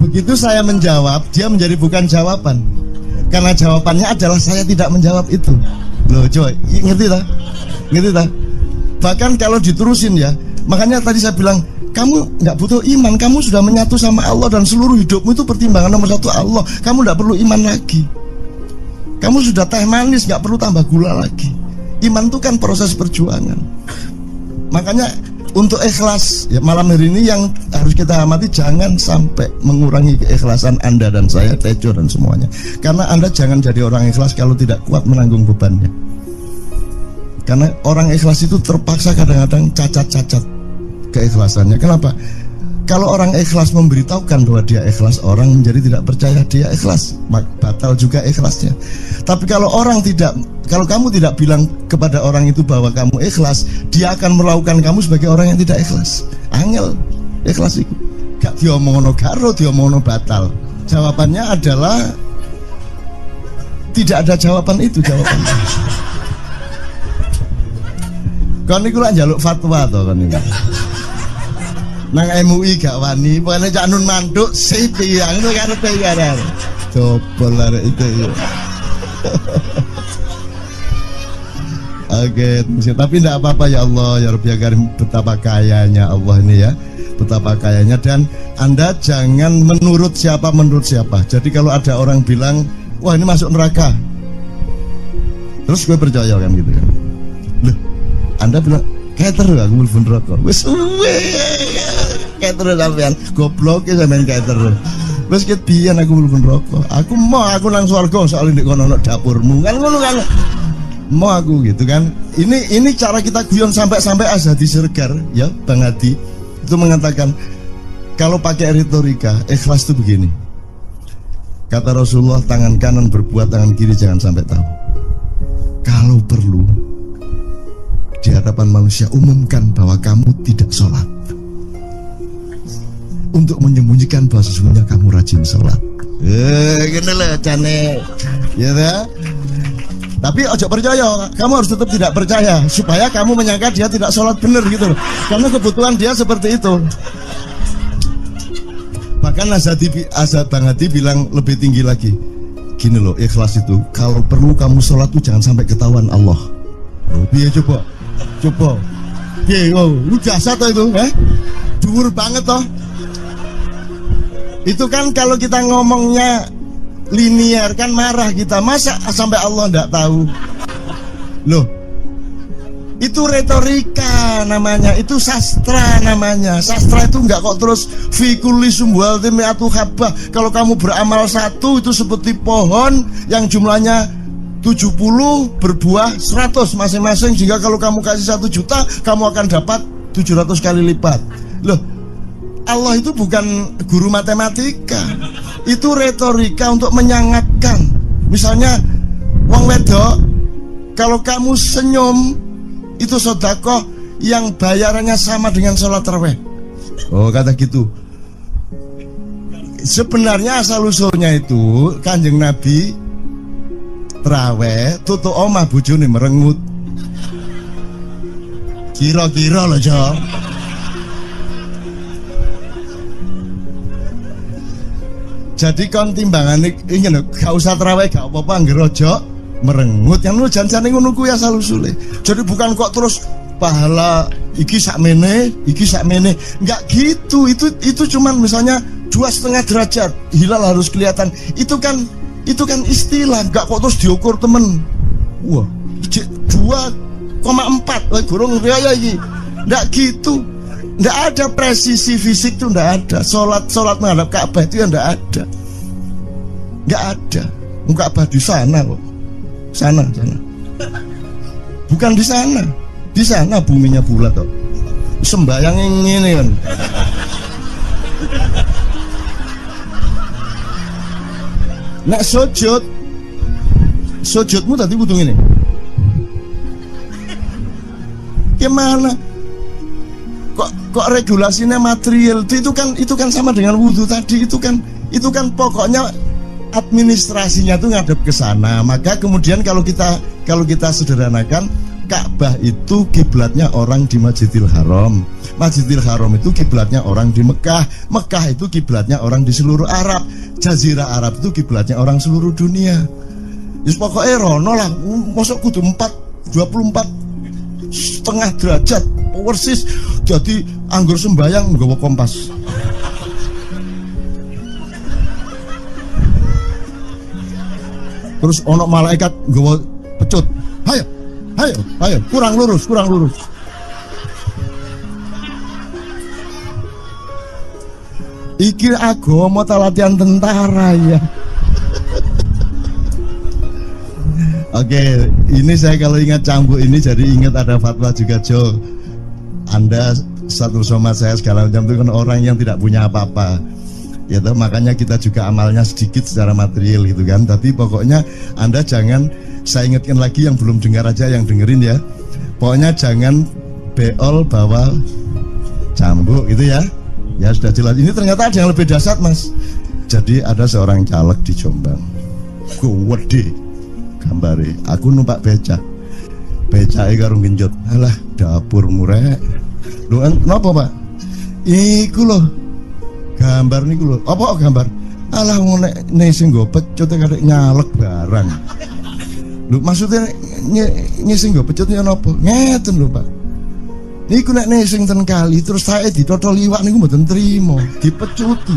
Begitu saya menjawab, dia menjadi bukan jawaban. Karena jawabannya adalah saya tidak menjawab itu. Loh coy, ngerti tak? Ngerti tak? Bahkan kalau diterusin ya, makanya tadi saya bilang, kamu nggak butuh iman, kamu sudah menyatu sama Allah dan seluruh hidupmu itu pertimbangan nomor 1 Allah. Kamu nggak perlu iman lagi. Kamu sudah teh manis, nggak perlu tambah gula lagi. Iman itu kan proses perjuangan. Makanya untuk ikhlas ya, malam hari ini yang harus kita amati, jangan sampai mengurangi keikhlasan Anda dan saya, Tejo dan semuanya. Karena Anda jangan jadi orang ikhlas kalau tidak kuat menanggung bebannya. Karena orang ikhlas itu terpaksa kadang-kadang cacat-cacat keikhlasannya. Kenapa? Kalau orang ikhlas memberitahukan bahwa dia ikhlas, orang menjadi tidak percaya dia ikhlas, batal juga ikhlasnya. Tapi kalau kamu tidak bilang kepada orang itu bahwa kamu ikhlas, dia akan melakukan kamu sebagai orang yang tidak ikhlas. Angel ikhlas itu gak diomongono garo, diomongono batal. Jawabannya adalah tidak ada jawaban itu jawabannya. Kon niku lak njaluk fatwa to kon niku. Nang MUI gak wani, pokoknya Cak Nun manduk sip yang itu karepe ya. Coba lah itu. Oke, tapi tidak apa-apa ya Allah ya Rabbi ya Karim, betapa kayanya Allah ini ya, betapa kayanya. Dan Anda jangan menurut siapa. Jadi kalau ada orang bilang, wah ini masuk neraka, terus gue percaya kan gitu kan. Loh, Anda bilang cater aku mlebu neraka. Wis cater sampean, goblok ya sampean cater. Wis ket biyen aku mlebu neraka. Aku nang swarga soalnya ndek kono ana dapurmu. Kan ngono kan. Mau aku gitu kan. Ini cara kita guyon sampai Azhadi Siregar ya Bang Hadi itu mengatakan kalau pakai retorika ikhlas itu begini. Kata Rasulullah, tangan kanan berbuat, tangan kiri jangan sampai tahu. Kalau perlu di hadapan manusia umumkan bahwa kamu tidak sholat. untuk menyembunyikan bahwa sesungguhnya kamu rajin sholat. Gini lah cane, ya dah. Tapi ojo percaya, kamu harus tetap tidak percaya supaya kamu menyangka dia tidak sholat benar gitu loh. Karena kebutuhan dia seperti itu. Bahkan Azad Bang Hadi bilang lebih tinggi lagi. Gini loh, ikhlas itu kalau perlu kamu sholat tuh jangan sampai ketahuan Allah. Oh, biar coba. Lu jasa toh itu, dhuwur banget toh. Itu kan kalau kita ngomongnya linear kan marah kita, masa sampai Allah ndak tahu. Loh, itu retorika namanya, itu sastra namanya. Sastra itu nggak kok terus fi kulli sumbuhatin mi'atu habbah. Kalau kamu beramal satu itu seperti pohon yang jumlahnya 70 berbuah 100 masing-masing, sehingga kalau kamu kasih 1 juta kamu akan dapat 700 kali lipat. Loh, Allah itu bukan guru matematika, itu retorika untuk menyangatkan. Misalnya wong wedok, kalau kamu senyum itu sedekah yang bayarannya sama dengan sholat tarawih. Oh, kata gitu. Sebenarnya asal usulnya itu Kanjeng Nabi tarawih tutuk omah bojone merengut. Kira-kira loh, Jo. Jadi kon timbangan ini gak usah tarawih gak apa-apa ngerojo merengut yang lu janjane ngono kuwi asal usule. Jadi bukan kok terus pahala iki sakmene enggak gitu. Itu cuman misalnya 2,5 derajat hilal harus kelihatan. Itu kan istilah, enggak kok terus diukur temen. Wah, 2,4 gorong raya iki. Enggak gitu. Nggak ada presisi fisik tuh, nggak ada. Sholat menghadap Ka'bah itu ya nggak ada. Nggak ada. Ka'bah di sana kok. Sana. Bukan di sana. Di sana buminya bulat kok. Sembayang ini kan. Nek sujudmu tadi butuh ini. Gimana? Kok regulasinya material itu kan sama dengan wudhu tadi. Itu kan pokoknya administrasinya tuh ngadep ke sana. Maka kemudian kalau kita sederhanakan, Ka'bah itu kiblatnya orang di Masjidil Haram. Masjidil Haram itu kiblatnya orang di Mekah. Mekah itu kiblatnya orang di seluruh Arab. Jazirah Arab itu kiblatnya orang seluruh dunia. Just pokoknya rono lah. Masuk kudu 24,5 derajat persis. Jadi anggur sembayang nggawa kompas. Terus ono malaikat nggawa pecut. Ayo, kurang lurus. Iki agama ta latihan tentara ya. Oke, ini saya kalau ingat cambuk ini jadi ingat ada fatwa juga, Jo. Anda satu sama saya segala macam itu kan orang yang tidak punya apa-apa. Ya toh, makanya kita juga amalnya sedikit secara material gitu kan. Tapi pokoknya Anda jangan, saya ingatkan lagi yang belum dengar aja, yang dengerin ya. Pokoknya jangan beol bawa cambuk gitu ya. Ya sudah jelas. Ini ternyata ada yang lebih dahsyat, Mas. Jadi ada seorang caleg di Jombang. Gede gambare. Aku numpak becak. Becake karo genjot. Alah, dapur murek. Lho, napa, Pak? Iku lho. Gambar niku lho. Apa gambar? Alah wong nek sing nggo pecut kadek nyalek barang. Lho, maksudnya sing nggo pecut ya napa? Ngeten lho, Pak. Niku nek sing ten kali terus sae ditotol liwak niku mboten trimo, dipecuti.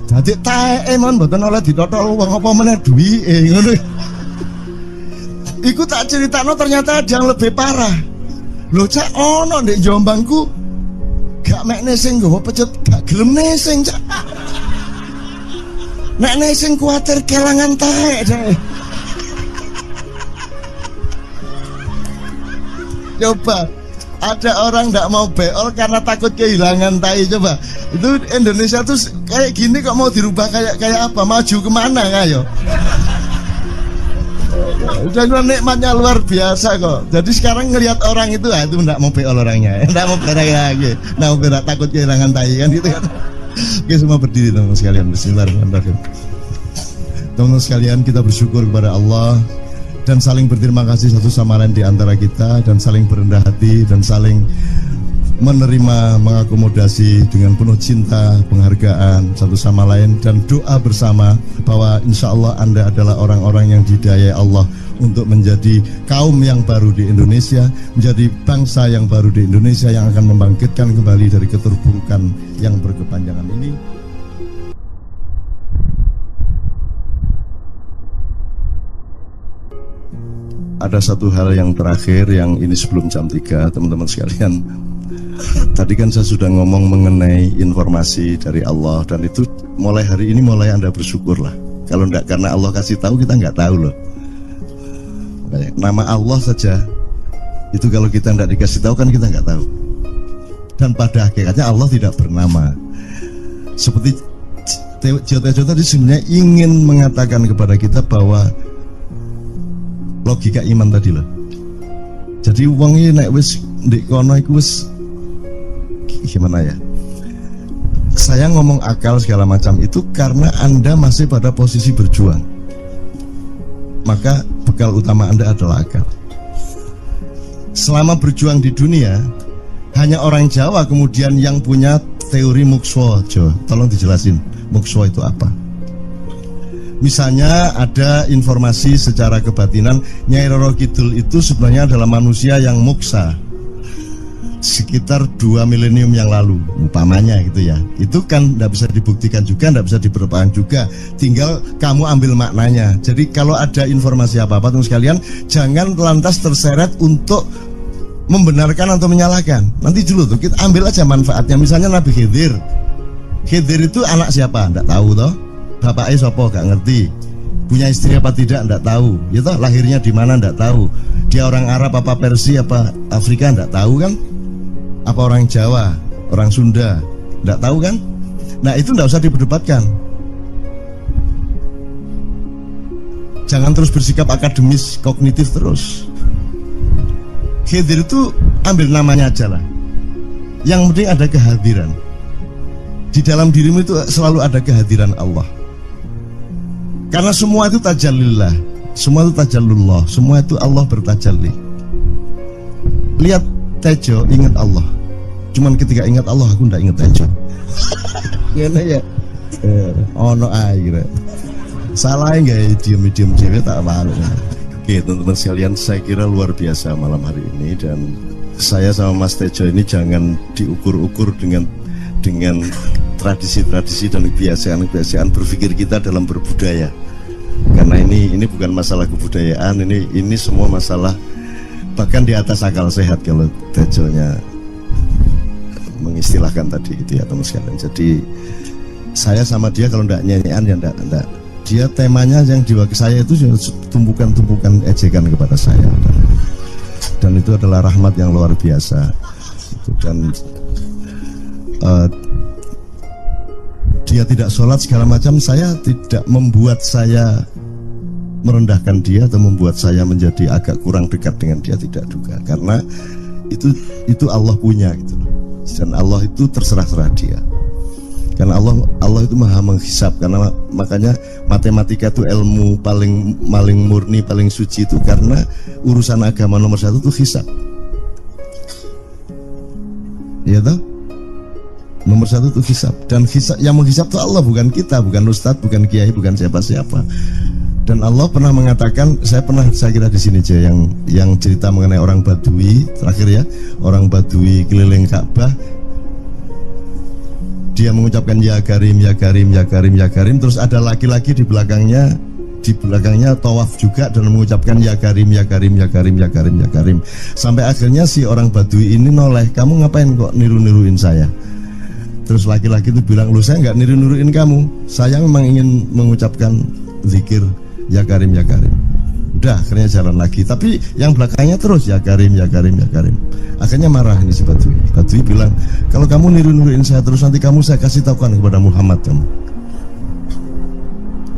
Dadi tae mon mboten oleh ditotol wong apa meneh duwike ngono. Iku tak critakno ternyata ada yang lebih parah. Lho cak ono ndek Jombangku gak mek sing nggawa pecut gak gelem nesing cak. Nek nesing kuwatir kelangan tae cak. Coba ada orang nggak mau beol karena takut kehilangan tai. Coba itu Indonesia tuh kayak gini kok mau dirubah kayak apa? Maju kemana ayo? udah nikmatnya luar biasa kok. Jadi sekarang ngelihat orang itu, itu enggak mau beol orangnya, enggak mau berak lagi, enggak mau berak, takut kehilangan tai kan gitu kan. Oke, semua berdiri teman-teman sekalian. Bismillahirrahmanirrahim. Teman-teman sekalian, kita bersyukur kepada Allah dan saling berterima kasih satu sama lain di antara kita, dan saling berendah hati dan saling menerima, mengakomodasi dengan penuh cinta, penghargaan satu sama lain, dan doa bersama bahwa insya Allah Anda adalah orang-orang yang dihidayai Allah untuk menjadi kaum yang baru di Indonesia, menjadi bangsa yang baru di Indonesia yang akan membangkitkan kembali dari keterpurukan yang berkepanjangan ini. Ada satu hal yang terakhir, yang ini sebelum jam 3, teman-teman sekalian. Tadi kan saya sudah ngomong mengenai informasi dari Allah, dan itu mulai hari ini mulai Anda bersyukurlah. Kalau enggak karena Allah kasih tahu, kita enggak tahu loh. Nama Allah saja itu kalau kita enggak dikasih tahu kan kita enggak tahu. Dan pada hakikatnya Allah tidak bernama. Seperti Tejo tadi sebenarnya ingin mengatakan kepada kita bahwa logika iman tadi loh. Jadi wong iki nek wis ndek kono iku wis gimana ya? Saya ngomong akal segala macam itu karena Anda masih pada posisi berjuang. Maka bekal utama Anda adalah akal. Selama berjuang di dunia, hanya orang Jawa kemudian yang punya teori mukswa. Tolong dijelasin, mukswa itu apa? Misalnya ada informasi secara kebatinan Nyai Roro Kidul itu sebenarnya adalah manusia yang muksa sekitar 2 milenium yang lalu, umpamanya gitu ya. Itu kan tidak bisa dibuktikan juga, tidak bisa diperlukan juga. Tinggal kamu ambil maknanya. Jadi kalau ada informasi apa-apa teman sekalian, jangan lantas terseret untuk membenarkan atau menyalahkan. Nanti dulu tuh kita ambil aja manfaatnya. Misalnya Nabi Khidir. Khidir itu anak siapa? Tidak tahu toh. Bapaknya sopo gak ngerti. Punya istri apa tidak? Tidak tahu. Ya toh, lahirnya di mana? Tidak tahu. Dia orang Arab apa Persia apa Afrika? Tidak tahu kan? Apa orang Jawa, orang Sunda? Tidak tahu kan? Nah itu tidak usah diperdebatkan. Jangan terus bersikap akademis, kognitif terus. Khidir itu ambil namanya aja lah. Yang penting ada kehadiran. Di dalam dirimu itu selalu ada kehadiran Allah. Karena semua itu tajallillah, semua itu tajallullah, semua itu Allah bertajalli. Lihat Tejo, ingat Allah. Cuman ketika ingat Allah, aku ndak ingat Tejo. Gimana ya? Ono air. Salah nggak diem cewek tak malu. Oke teman-teman sekalian, saya kira luar biasa malam hari ini, dan saya sama Mas Tejo ini jangan diukur-ukur dengan tradisi-tradisi dan kebiasaan berpikir kita dalam berbudaya. Karena ini bukan masalah kebudayaan, ini semua masalah bahkan di atas akal sehat kalau Tejonya mengistilahkan tadi gitu ya teman sekalian. Jadi saya sama dia kalau enggak nyanyian ya enggak. Dia temanya yang diwakili saya itu tumpukan ejekan kepada saya, dan itu adalah rahmat yang luar biasa. Dan dia tidak sholat segala macam, saya tidak membuat saya merendahkan dia atau membuat saya menjadi agak kurang dekat dengan dia, tidak juga, karena itu Allah punya gitu loh. Dan Allah itu terserah dia. Karena Allah itu maha menghisab. Karena makanya matematika itu ilmu paling murni, paling suci itu karena urusan agama nomor 1 itu hisab. Iya toh? Nomor 1 itu hisab. Dan hisab, yang menghisab itu Allah, bukan kita, bukan ustadz, bukan kiai, bukan siapa-siapa. Dan Allah pernah mengatakan, saya kira di sini aja yang cerita mengenai orang Badui terakhir ya, orang Badui keliling Ka'bah, dia mengucapkan ya Karim, ya Karim, ya Karim, ya Karim, terus ada laki-laki di belakangnya tawaf juga dan mengucapkan ya Karim, ya Karim, ya Karim, ya Karim, ya Karim, sampai akhirnya si orang Badui ini noleh, kamu ngapain kok niru-niruin saya? Terus laki-laki itu bilang, lu saya nggak niru-niruin kamu, saya memang ingin mengucapkan zikir ya Karim, ya Karim. Udah, akhirnya jalan lagi, tapi yang belakangnya terus ya Karim, ya Karim, ya Karim. Akhirnya marah ini si Badui. Badui bilang, kalau kamu niru-niruin saya terus, nanti saya kasih tahukan kepada Muhammad kamu.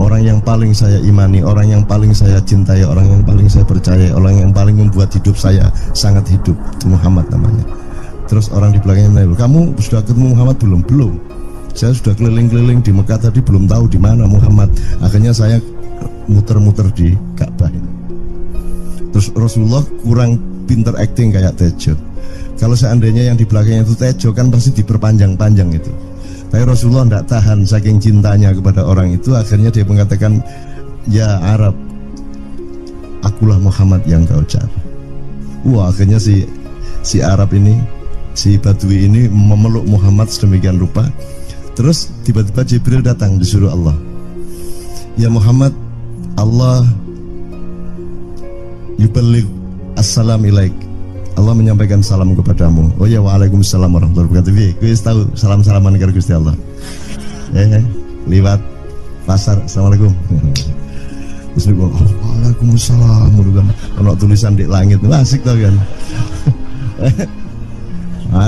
orang yang paling saya imani, orang yang paling saya cintai, orang yang paling saya percaya, orang yang paling membuat hidup saya sangat hidup, itu Muhammad namanya. Terus orang di belakangnya nanya, kamu sudah ketemu Muhammad belum? Belum. Saya sudah keliling-keliling di Mekah tadi, belum tahu di mana Muhammad. Akhirnya saya muter-muter di Ka'bah ini. Terus Rasulullah kurang pinter acting kayak Tejo. Kalau seandainya yang di belakangnya itu Tejo kan pasti diperpanjang-panjang itu. Tapi Rasulullah tidak tahan saking cintanya kepada orang itu. Akhirnya dia mengatakan, ya Arab, akulah Muhammad yang kau cari. Wah, akhirnya si Arab ini, si Badui ini memeluk Muhammad sedemikian rupa. Terus tiba-tiba Jibril datang disuruh Allah, ya Muhammad, Allah yuballigh assalam ilaik, Allah menyampaikan salam kepadamu. Oh ya, waalaikumsalam warahmatullahi wabarakatuh. Gue tahu salam-salaman karo Gusti Allah. Liwat pasar, assalamualaikum. Terus gue, waalaikumsalam. Ono tulisan di langit, asik tau kan?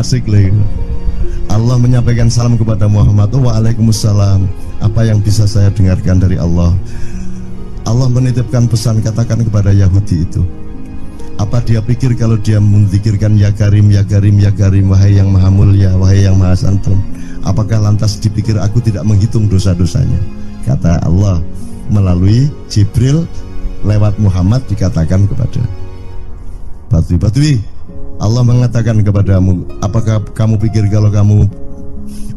Asik lagi. Allah menyampaikan salam kepada Muhammad. Oh, waalaikumsalam. Apa yang bisa saya dengarkan dari Allah? Allah menitipkan pesan, katakan kepada Yahudi itu, apa dia pikir kalau dia menzikirkan ya Karim, ya Karim, ya Karim, wahai yang maha mulia, wahai yang maha santun, apakah lantas dipikir aku tidak menghitung dosa-dosanya? Kata Allah melalui Jibril lewat Muhammad dikatakan kepada Badui, Allah mengatakan kepadamu, apakah kamu pikir kalau kamu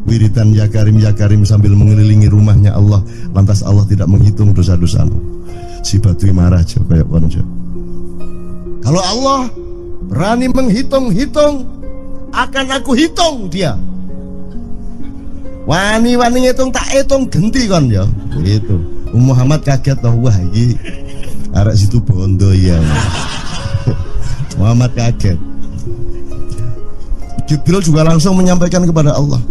wiridan ya Karim sambil mengelilingi rumahnya Allah, lantas Allah tidak menghitung dosa-dosamu? Si Badui marah jo, kayak konco. Kalau Allah berani menghitung-hitung, akan aku hitung dia. Wani-wani ngitung tak hitung genti kon ya. Gitu. Muhammad kaget toh, wah iki arek situ bondo ya. Muhammad kaget. Jibril juga langsung menyampaikan kepada Allah.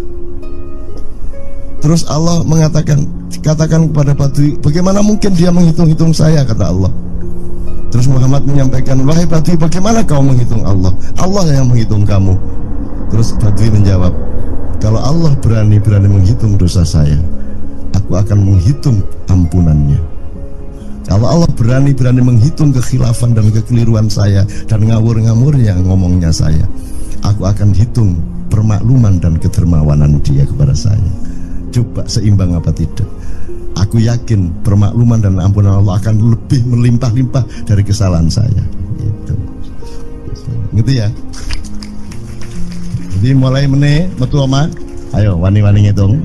Terus Allah mengatakan, katakan kepada Badui, bagaimana mungkin dia menghitung-hitung saya, kata Allah. Terus Muhammad menyampaikan, wahai Badui, bagaimana kau menghitung Allah? Allah yang menghitung kamu. Terus Badui menjawab, kalau Allah berani menghitung dosa saya, aku akan menghitung ampunannya. Kalau Allah berani menghitung kekhilafan dan kekeliruan saya dan ngawur-ngawurnya ngomongnya saya, aku akan hitung permakluman dan kedermawanan dia kepada saya. Coba seimbang apa tidak? Aku yakin permakluman dan ampunan Allah akan lebih melimpah-limpah dari kesalahan saya. Gitu ya. Jadi mulai metu oma, ayo wani-wani ngitung.